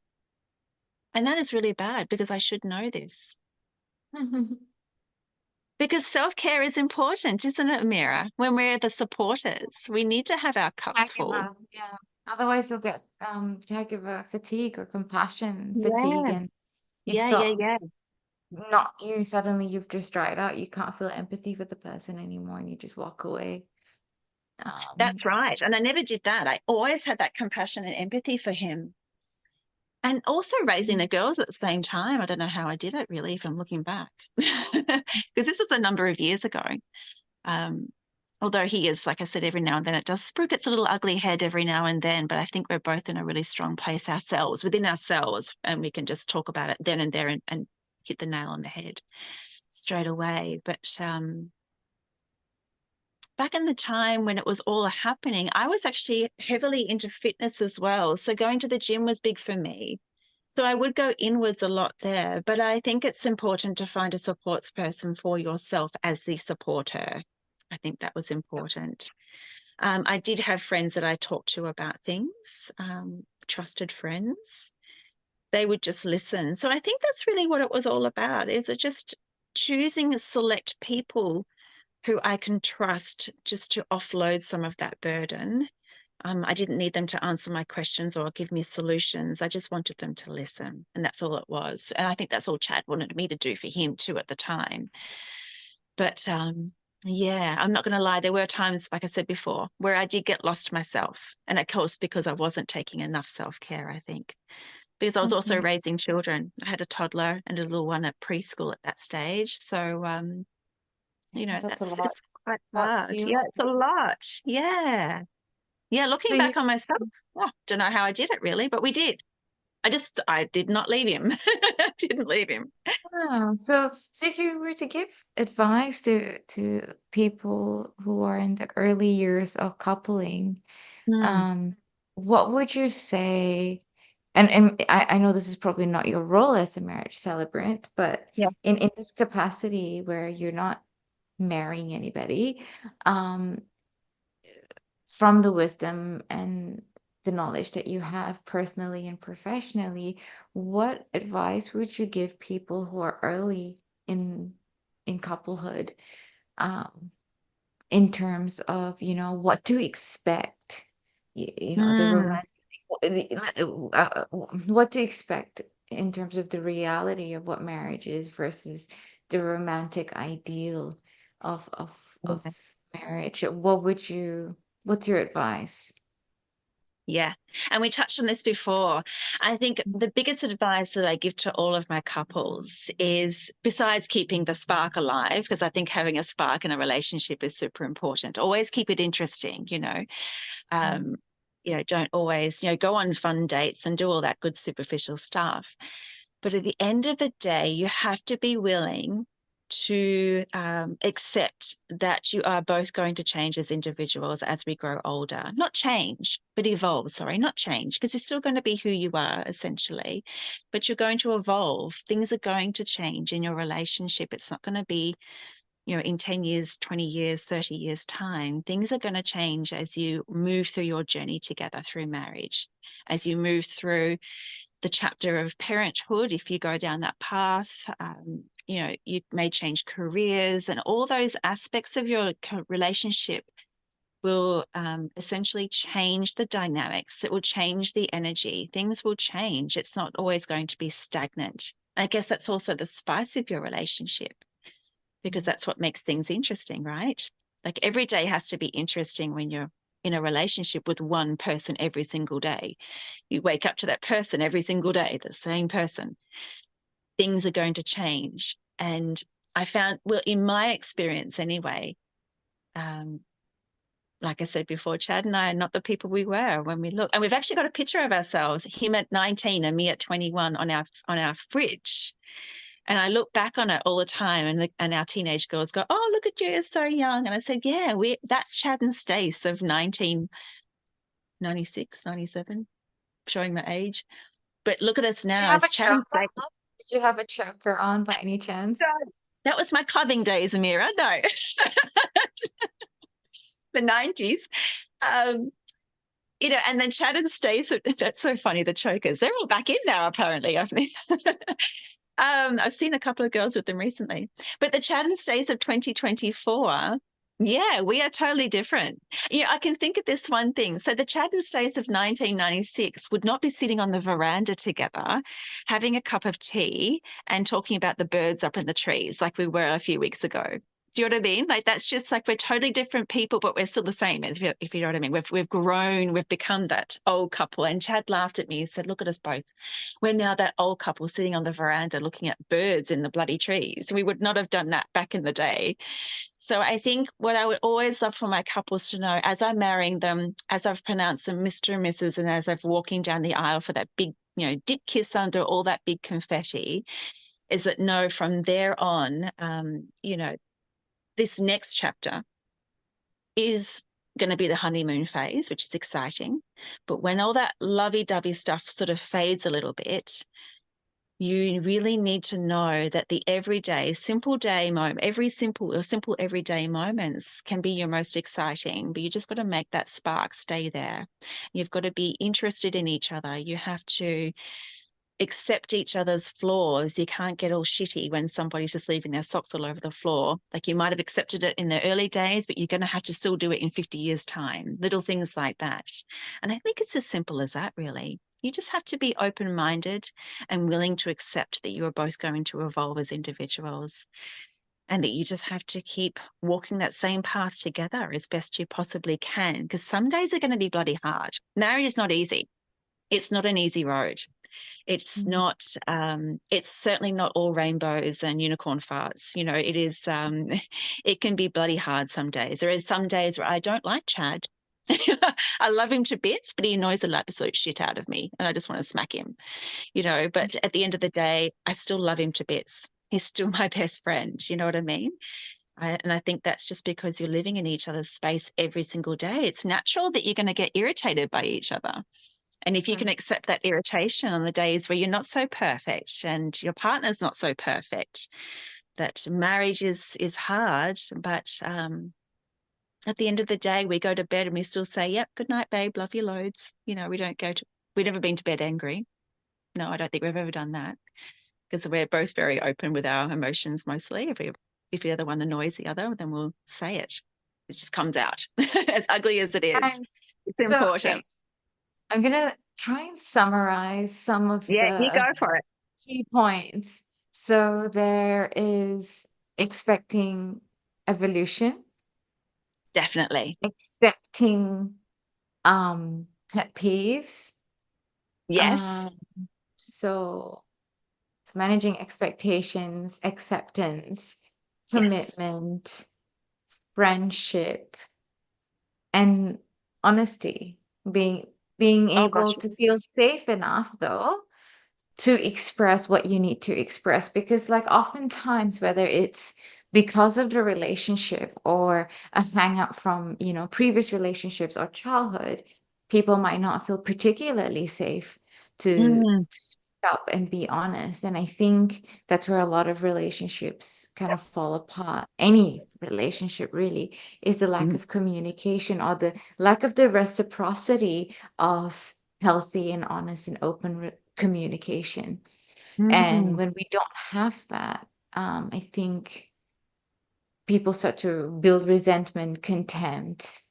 And that is really bad because I should know this. mm. Because self-care is important, isn't it, Mira? When we're the supporters, we need to have our cups full. Caregiver, yeah. Otherwise, you'll get caregiver fatigue or compassion fatigue, Yeah, and you yeah, yeah, stop. yeah. Not you. Suddenly, you've just dried out. You can't feel empathy for the person anymore, and you just walk away. Um, That's right. And I never did that. I always had that compassion and empathy for him. And also raising the girls at the same time. I don't know how I did it really, if I'm looking back, because this is a number of years ago. Um, Although he is, like I said, every now and then it does spruik its little ugly head every now and then, but I think we're both in a really strong place ourselves, within ourselves, and we can just talk about it then and there and hit the nail on the head straight away. But back in the time when it was all happening, I was actually heavily into fitness as well. So going to the gym was big for me. So I would go inwards a lot there, but I think it's important to find a supports person for yourself as the supporter. I think that was important. I did have friends that I talked to about things, trusted friends. They would just listen. So I think that's really what it was all about, is it just choosing select people who I can trust just to offload some of that burden. I didn't need them to answer my questions or give me solutions. I just wanted them to listen. And that's all it was. And I think that's all Chad wanted me to do for him too at the time. But yeah, I'm not going to lie. There were times, like I said before, where I did get lost myself. And of course, because I wasn't taking enough self-care, I think. Because I was also raising children. I had a toddler and a little one at preschool at that stage. So, That's a lot. it's quite Lots hard. to Yeah, it's a lot. Yeah. Yeah, So looking you, back on myself, don't know how I did it really, but we did. I did not leave him. I didn't leave him. so if you were to give advice to people who are in the early years of coupling, Mm, um, what would you say? And I know this is probably not your role as a marriage celebrant, but yeah. in this capacity where you're not marrying anybody, um, from the wisdom and the knowledge that you have personally and professionally, what advice would you give people who are early in couplehood, um, in terms of, what to expect, the Mm, romantic, what to expect in terms of the reality of what marriage is versus the romantic ideal of yeah. marriage. What's your advice? Yeah. And we touched on this before. I think the biggest advice that I give to all of my couples is, besides keeping the spark alive, because I think having a spark in a relationship is super important. Always keep it interesting, Mm. Um, don't always, go on fun dates and do all that good superficial stuff. But at the end of the day, you have to be willing to accept that you are both going to change as individuals as we grow older. Not change, but evolve. Sorry, not change, because you're still going to be who you are essentially, but you're going to evolve. Things are going to change in your relationship. It's not going to be, in 10 years, 20 years, 30 years' time. Things are going to change as you move through your journey together through marriage, as you move through the chapter of parenthood, if you go down that path. You may change careers, and all those aspects of your relationship will essentially change the dynamics. It will change the energy. Things will change. It's not always going to be stagnant. I guess that's also the spice of your relationship, because that's what makes things interesting, right? Like every day has to be interesting when you're in a relationship with one person every single day. You wake up to that person every single day, the same person. Things are going to change. And I found, well, in my experience anyway, um, like I said before, Chad and I are not the people we were when we look. And we've actually got a picture of ourselves, him at 19 and me at 21 on our fridge. And I look back on it all the time, and our teenage girls go, "Oh, look at you, you're so young." And I said, "Yeah, that's Chad and Stace of 1996, 97, showing my age. But look at us Did you now have a as Chad and choker? Stace." Did you have a choker on by any chance? That was my clubbing days, Amira. No, the 90s. Um, and then Chad and Stace, that's so funny, the chokers. They're all back in now, apparently. I've seen a couple of girls with them recently. But the Chad and Stace of 2024, yeah, we are totally different. I can think of this one thing. So the Chad and Stace of 1996 would not be sitting on the veranda together, having a cup of tea and talking about the birds up in the trees like we were a few weeks ago. Do you know what I mean? Like that's just like we're totally different people, but we're still the same. If you know what I mean, we've grown, we've become that old couple. And Chad laughed at me and said, "Look at us both. We're now that old couple sitting on the veranda looking at birds in the bloody trees. We would not have done that back in the day." So I think what I would always love for my couples to know, as I'm marrying them, as I've pronounced them Mr. and Mrs., and as I've walking down the aisle for that big, dip kiss under all that big confetti, is that no, from there on, this next chapter is going to be the honeymoon phase, which is exciting. But when all that lovey-dovey stuff sort of fades a little bit, you really need to know that the everyday, simple day moment, every simple everyday moments can be your most exciting, but you just got to make that spark stay there. You've got to be interested in each other. You have to accept each other's flaws. You can't get all shitty when somebody's just leaving their socks all over the floor. Like you might have accepted it in the early days, but you're going to have to still do it in 50 years' time. Little things like that. And I think it's as simple as that, really. You just have to be open-minded and willing to accept that you are both going to evolve as individuals, and that you just have to keep walking that same path together as best you possibly can. Because some days are going to be bloody hard. Marriage is not easy. It's not an easy road. It's Mm. not, it's certainly not all rainbows and unicorn farts. It is, it can be bloody hard some days. There are some days where I don't like Chad. I love him to bits, but he annoys the absolute shit out of me, and I just want to smack him, But at the end of the day, I still love him to bits. He's still my best friend. You know what I mean? And I think that's just because you're living in each other's space every single day. It's natural that you're going to get irritated by each other. And if you can accept that irritation on the days where you're not so perfect and your partner's not so perfect, that marriage is hard, but at the end of the day, we go to bed and we still say, "Yep, good night, babe. Love you loads." We've never been to bed angry. No, I don't think we've ever done that, because we're both very open with our emotions mostly. If the other one annoys the other, then we'll say it. It just comes out, as ugly as it is. And It's so, okay, important. I'm gonna try and summarize some of Yeah, you go the for it. key points. So there is expecting evolution, Definitely. accepting pet peeves. Yes. Um, so it's managing expectations, acceptance, Yes. commitment, friendship, and honesty. Being being Oh able gosh. to feel safe enough though to express what you need to express, because like oftentimes whether it's because of the relationship or a hang up from previous relationships or childhood, people might not feel particularly safe Mm, to speak up and be honest. And I think that's where a lot of relationships kind of fall apart. Any relationship really is the lack mm, of communication or the lack of the reciprocity of healthy and honest and open communication. And mm, when we don't have that, I think people start to build resentment, contempt,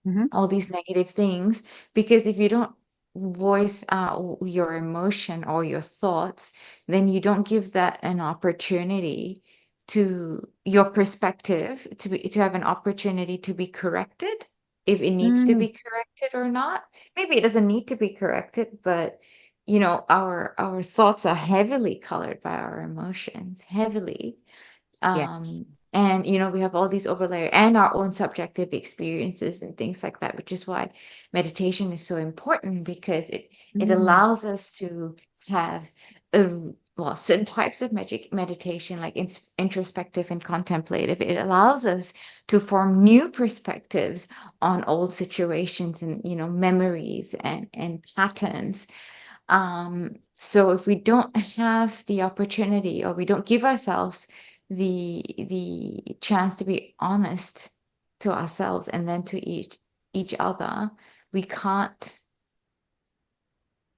mhm, all these negative things. Because if you don't voice out your emotion or your thoughts, then you don't give that an opportunity to your perspective to have an opportunity to be corrected, if it needs to mm. be corrected or not. Maybe it doesn't need to be corrected, but our thoughts are heavily colored by our emotions, heavily. Yes. um and we have all these overlay and our own subjective experiences and things like that, which is why meditation is so important, because it Mm, allows us to have a well, certain types of magic meditation, like introspective and contemplative. It allows us to form new perspectives on old situations and memories and patterns. So if we don't have the opportunity, or we don't give ourselves the chance to be honest to ourselves and then to each other, we can't,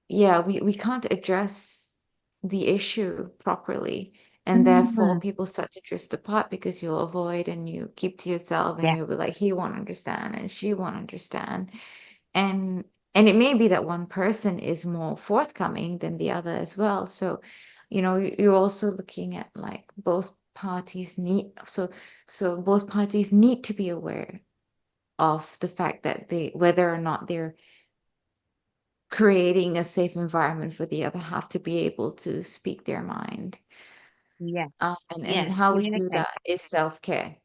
yeah, we can't address the issue properly. And therefore mm. people start to drift apart, because you'll avoid and you keep to yourself, and Yeah. you'll be like, he won't understand and she won't understand. And it may be that one person is more forthcoming than the other as well. So you're also looking at like both parties need, so both parties need to be aware of the fact that they, whether or not they're creating a safe environment for the other half to be able to speak their mind. Yes. And Yes. how we do that Communication. is self-care.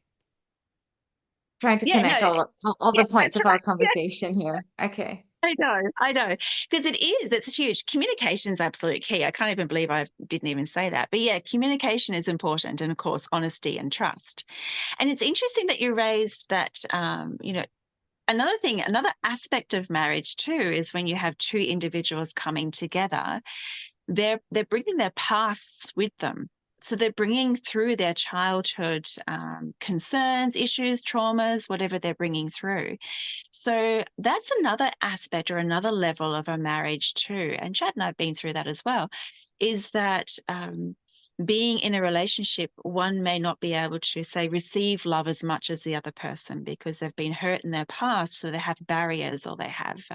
Trying to Yeah. No. connect all Yeah. the points That's of our right. Yeah. conversation here. Okay. I know, because it's huge. Communication is absolute key. I can't even believe I didn't even say that. But yeah, communication is important. And of course, honesty and trust. And it's interesting that you raised that, another thing, another aspect of marriage too, is when you have two individuals coming together, they're bringing their pasts with them. So they're bringing through their childhood concerns, issues, traumas, whatever they're bringing through. So that's another aspect or another level of a marriage too. And Chad and I've been through that as well, is that being in a relationship, one may not be able to, say, receive love as much as the other person because they've been hurt in their past. So they have barriers, or they have,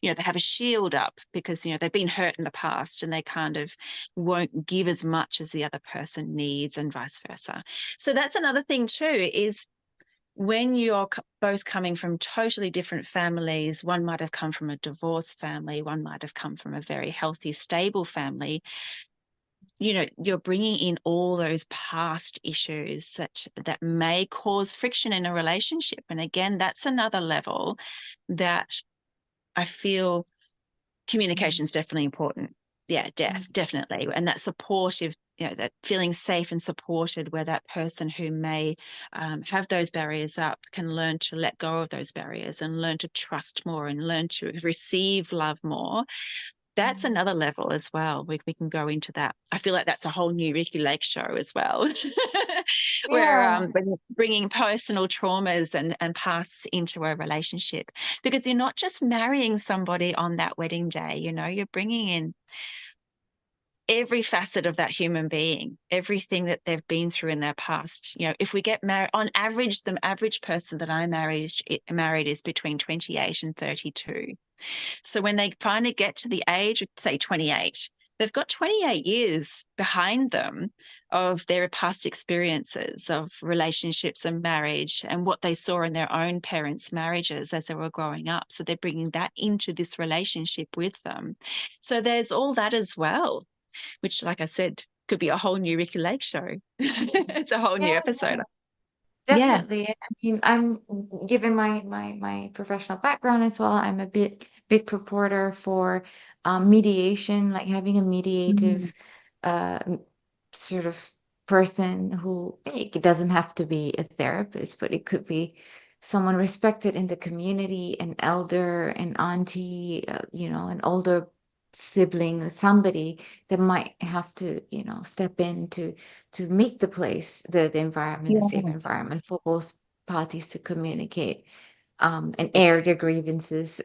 they have a shield up because, they've been hurt in the past, and they kind of won't give as much as the other person needs, and vice versa. So that's another thing too, is when you're both coming from totally different families. One might have come from a divorced family, one might have come from a very healthy, stable family. You're bringing in all those past issues that may cause friction in a relationship. And again, that's another level that I feel communication is definitely important. Yeah, definitely. And that supportive, that feeling safe and supported, where that person who may have those barriers up can learn to let go of those barriers and learn to trust more and learn to receive love more. That's another level as well. We can go into that. I feel like that's a whole new Ricky Lake show as well, where Yeah. bringing personal traumas and pasts into a relationship, because you're not just marrying somebody on that wedding day. You're bringing in every facet of that human being, everything that they've been through in their past. If we get married, on average, the average person that I married is between 28 and 32. So when they finally get to the age of, say, 28, they've got 28 years behind them of their past experiences of relationships and marriage, and what they saw in their own parents' marriages as they were growing up. So they're bringing that into this relationship with them. So there's all that as well, which, like I said, could be a whole new Ricky Lake show. It's a whole new Yeah, episode. Yeah. definitely. I mean, I'm given my professional background as well, I'm a big purporter for mediation, like having a Mm. mediative sort of person who it doesn't have to be a therapist, but it could be someone respected in the community, an elder, an auntie, an older sibling, somebody that might have to, step in to make the place, the environment, a safe Yeah. environment for both parties to communicate and air their grievances.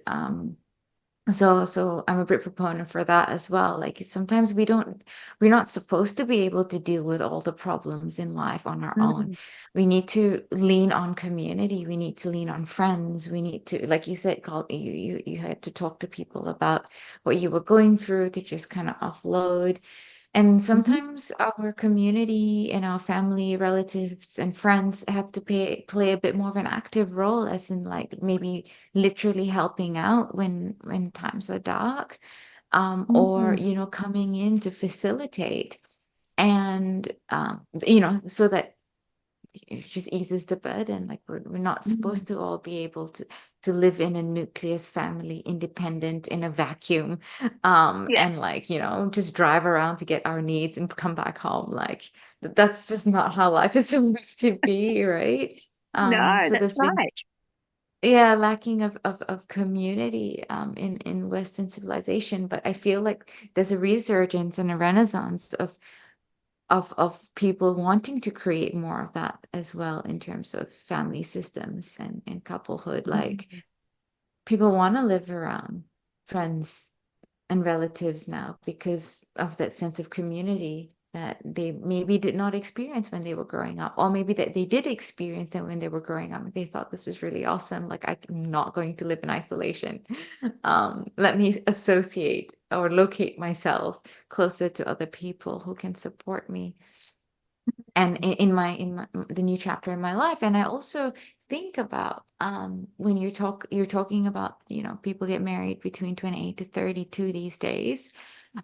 So I'm a big proponent for that as well. Like sometimes we're not supposed to be able to deal with all the problems in life on our own. Mm. We need to lean on community. We need to lean on friends. We need to, like you said, you had to talk to people about what you were going through to just kind of offload. And Mhm. sometimes our community and our family, relatives, and friends have to play a bit more of an active role, as in like maybe literally helping out when times are dark, or Mhm. coming in to facilitate, and so that it just eases the burden. Like we're not Mhm. supposed to all be able to live in a nucleus family, independent in a vacuum, Yeah. and like just drive around to get our needs and come back home. Like that's just not how life is supposed to be, right? No, So that's there's been, right. yeah, lacking of community in Western civilization, but I feel like there's a resurgence and a renaissance of people wanting to create more of that as well in terms of family systems and couplehood. Like Mhm. people want to live around friends and relatives now because of that sense of community that they maybe did not experience when they were growing up, or maybe that they did experience them when they were growing up. They thought this was really awesome. Like I'm not going to live in isolation. Let me associate or locate myself closer to other people who can support me and in my the new chapter in my life. And I also think about when you're talking about people get married between 28 to 32 these days.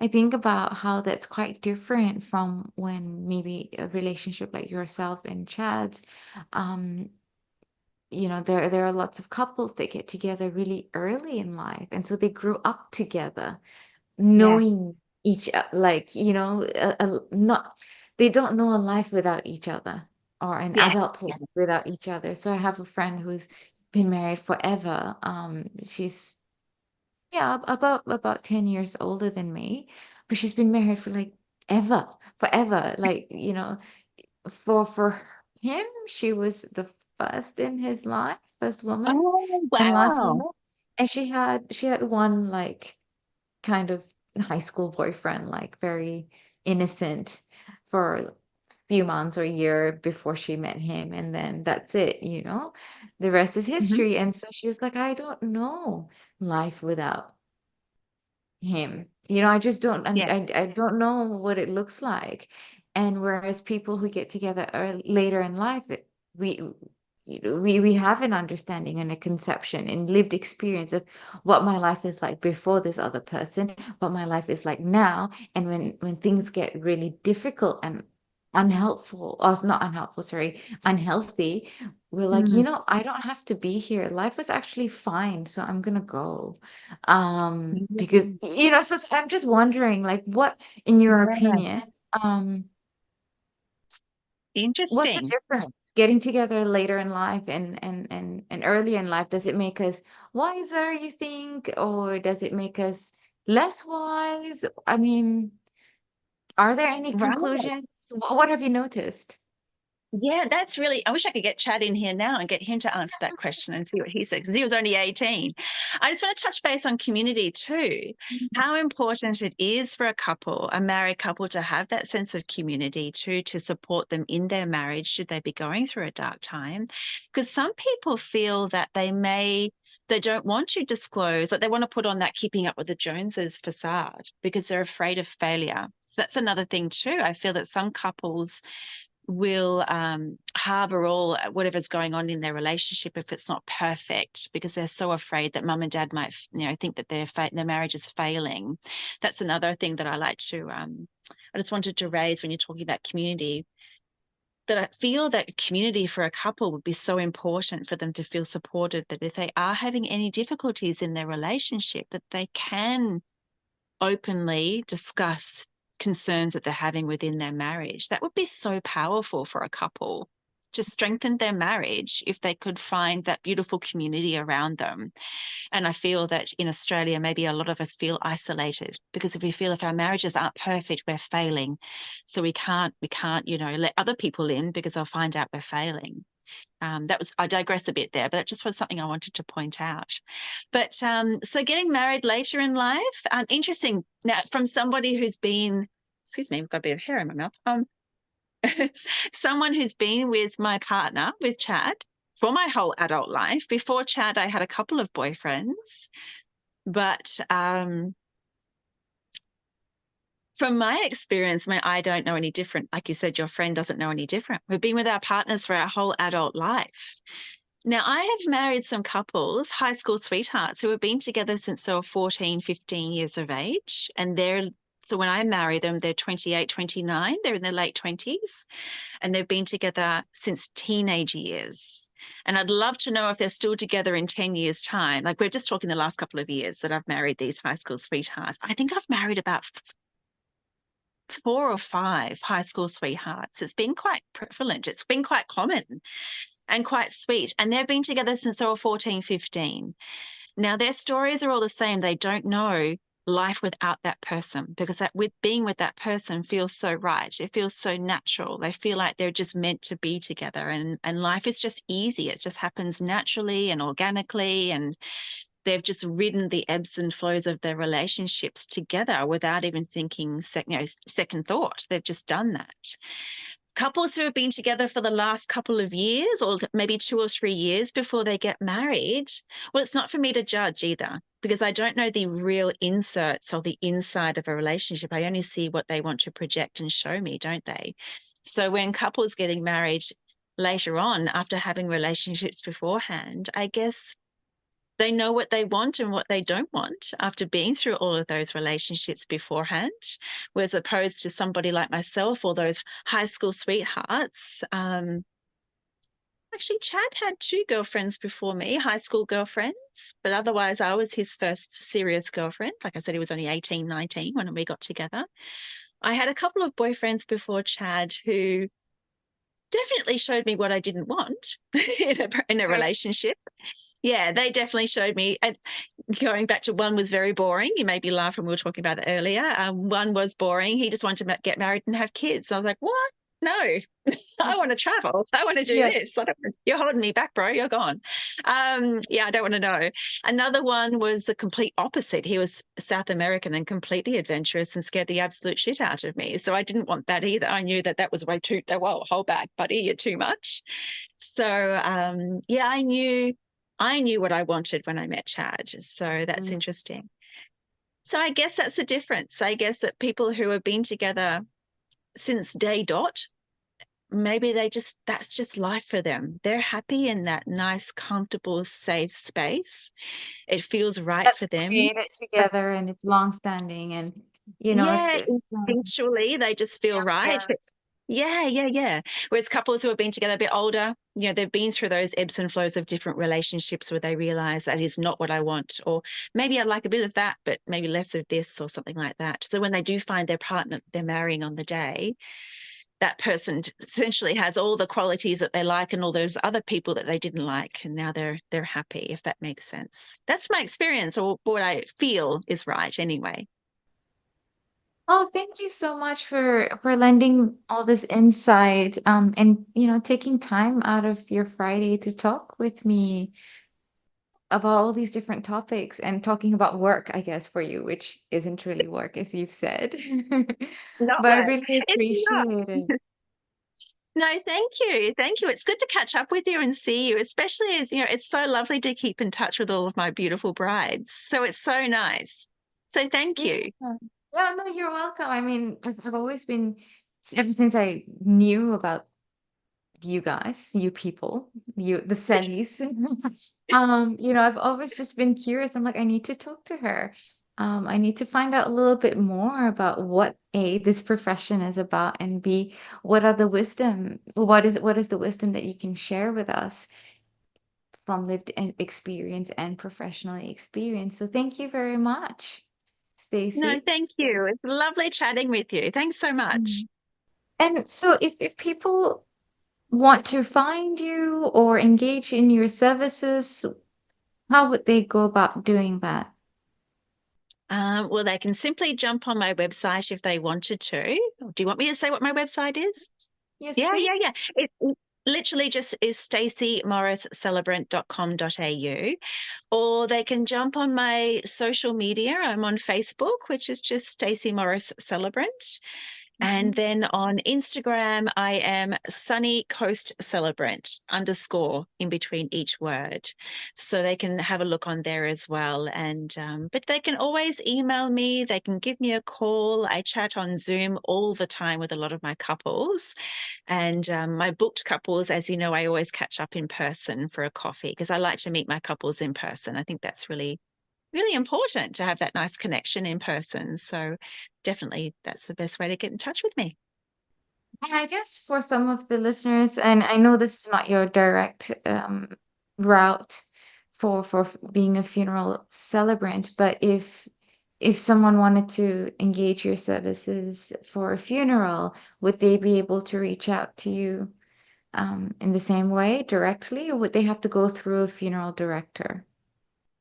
I think about how that's quite different from when maybe a relationship like yourself and Chad's, um there are lots of couples that get together really early in life, and so they grew up together, Yeah. knowing like, not they don't know a life without each other, or an Yeah. adult life without each other. So I have a friend who's been married forever. She's, yeah, about 10 years older than me, but she's been married for like forever. Like, for him, she was the first in his life, first woman Oh, and last wow. woman. And she had one like kind of high school boyfriend, like very innocent, for a few months or a year before she met him. And then that's it. The rest is Hmm. history. And so she was like, I don't know life without him. I just don't, Yeah. I don't know what it looks like. And whereas people who get together later in life, we we have an understanding and a conception and lived experience of what my life is like before this other person, what my life is like now, and when things get really difficult and unhelpful, or not unhelpful, sorry, unhealthy, we're like, Mm. I don't have to be here. Life was actually fine, so I'm gonna go. Because Mm. so I'm just wondering, like, what, in your Yeah. opinion, um, what's the Interesting. difference getting together later in life and earlier in life? Does it make us wiser, you think, or does it make us less wise? I mean, are there any Right. conclusions? What have you noticed? Yeah, that's really, I wish I could get Chad in here now and get him to answer that question and see what he said, because he was only 18. I just want to touch base on community too. How important it is for a married couple, to have that sense of community too, to support them in their marriage should they be going through a dark time. Because some people feel that they don't want to disclose, that they want to put on that keeping up with the Joneses facade because they're afraid of failure. So that's another thing too. I feel that some couples will harbor all whatever's going on in their relationship if it's not perfect, because they're so afraid that mum and dad might think that their marriage is failing. That's another thing that I just wanted to raise when you're talking about community, that I feel that community for a couple would be so important for them to feel supported, that if they are having any difficulties in their relationship, that they can openly discuss concerns that they're having within their marriage. That would be so powerful for a couple to strengthen their marriage if they could find that beautiful community around them. And I feel that in Australia, maybe a lot of us feel isolated because if we feel if our marriages aren't perfect, we're failing. So we can't let other people in because they'll find out we're failing. I digress a bit there, but that just was something I wanted to point out. But so getting married later in life, interesting. Now, from somebody who's been, excuse me, I've got a bit of hair in my mouth. Someone who's been with my partner, with Chad, for my whole adult life. Before Chad, I had a couple of boyfriends, but from my experience, I don't know any different. Like you said, your friend doesn't know any different. We've been with our partners for our whole adult life. Now, I have married some couples, high school sweethearts, who have been together since they were 14, 15 years of age. So when I marry them, they're 28, 29, they're in their late 20s, and they've been together since teenage years. And I'd love to know if they're still together in 10 years' time. Like we're just talking the last couple of years that I've married these high school sweethearts. I think I've married about 4 or 5 high school sweethearts. It's been quite prevalent. It's been quite common and quite sweet. And they've been together since they were 14, 15. Now, their stories are all the same. They don't know life without that person, because being with that person feels so right. It feels so natural. They feel like they're just meant to be together, and life is just easy. It just happens naturally and organically. And they've just ridden the ebbs and flows of their relationships together without even thinking second thought. They've just done that. Couples who have been together for the last couple of years, or maybe 2 or 3 years before they get married, well, it's not for me to judge either, because I don't know the real inserts or the inside of a relationship. I only see what they want to project and show me, don't they? So when couples getting married later on after having relationships beforehand, I guess they know what they want and what they don't want after being through all of those relationships beforehand, whereas opposed to somebody like myself or those high school sweethearts. actually, Chad had two girlfriends before me, high school girlfriends, but otherwise I was his first serious girlfriend. Like I said, he was only 18, 19 when we got together. I had a couple of boyfriends before Chad who definitely showed me what I didn't want in a relationship. Yeah, they definitely showed me. And going back to one was very boring. You made me laugh when we were talking about it earlier. One was boring. He just wanted to get married and have kids. I was like, what? No, I want to travel. I want to do Yes. this. You're holding me back, bro. You're gone. Yeah, I don't want to know. Another one was the complete opposite. He was South American and completely adventurous and scared the absolute shit out of me. So I didn't want that either. I knew that was way too, well, hold back, buddy. You're too much. So yeah, I knew what I wanted when I met Chad. So that's interesting. So I guess that's the difference. I guess that people who have been together since day dot, maybe that's just life for them. They're happy in that nice, comfortable, safe space. It feels right That's for them. created together and it's long-standing, and Yeah, it's instinctually, they just feel right. Yeah. Whereas couples who have been together a bit older, they've been through those ebbs and flows of different relationships where they realize that is not what I want, or maybe I'd like a bit of that, but maybe less of this, or something like that. So when they do find their partner they're marrying on the day, that person essentially has all the qualities that they like and all those other people that they didn't like, and now they're happy, if that makes sense. That's my experience, or what I feel is right anyway. Oh, thank you so much for lending all this insight, and taking time out of your Friday to talk with me about all these different topics and talking about work, I guess, for you, which isn't really work, as you've said. Not But I work. really It's not. appreciate it. No, thank you. Thank you. It's good to catch up with you and see you, especially as, it's so lovely to keep in touch with all of my beautiful brides. So it's so nice. So thank Yeah. you. Yeah, no, you're welcome. I mean, I've always been, ever since I knew about you guys, you people, the Sellies. I've always just been curious. I'm like, I need to talk to her. I need to find out a little bit more about what A, this profession is about, and B, what is the wisdom that you can share with us from experience and professional experience. So thank you very much, No, Stacey. thank you. It's lovely chatting with you. Thanks so much. Mm. And so if people want to find you or engage in your services, how would they go about doing that? Well, they can simply jump on my website if they wanted to. Do you want me to say what my website is? Yes, Yeah. please. It literally just is stacymorriscelebrant.com.au, or they can jump on my social media. I'm on Facebook, which is just Stacey Morris Celebrant. And Mhm. then on Instagram, I am Sunny Coast Celebrant _ in between each word. So they can have a look on there as well. And but they can always email me. They can give me a call. I chat on Zoom all the time with a lot of my couples. And my booked couples, as you know, I always catch up in person for a coffee because I like to meet my couples in person. I think that's really important to have that nice connection in person. So definitely that's the best way to get in touch with me. And I guess for some of the listeners, and I know this is not your direct route for being a funeral celebrant, but if someone wanted to engage your services for a funeral, would they be able to reach out to you in the same way directly, or would they have to go through a funeral director?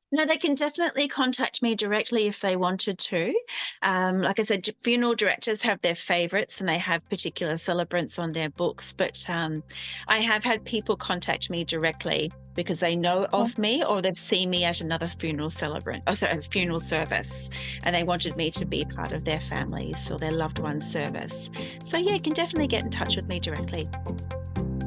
No, they can definitely contact me directly if they wanted to. Like I said, funeral directors have their favorites and they have particular celebrants on their books. But I have had people contact me directly because they know of me or they've seen me at another funeral celebrant, a funeral service, and they wanted me to be part of their families or their loved one's service. So yeah, you can definitely get in touch with me directly.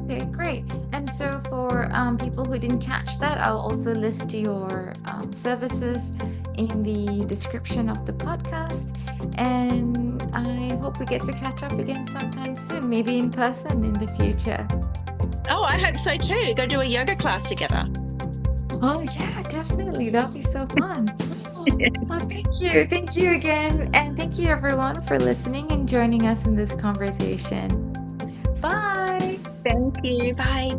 Okay, great. And so for people who didn't catch that, I'll also list your services in the description of the podcast. And I hope we get to catch up again sometime soon, maybe in person in the future. Oh, I hope so too. Go do a yoga class together. Oh, yeah, definitely. That'll be so fun. Well, thank you. Thank you again. And thank you, everyone, for listening and joining us in this conversation. Bye. Thank you. Bye.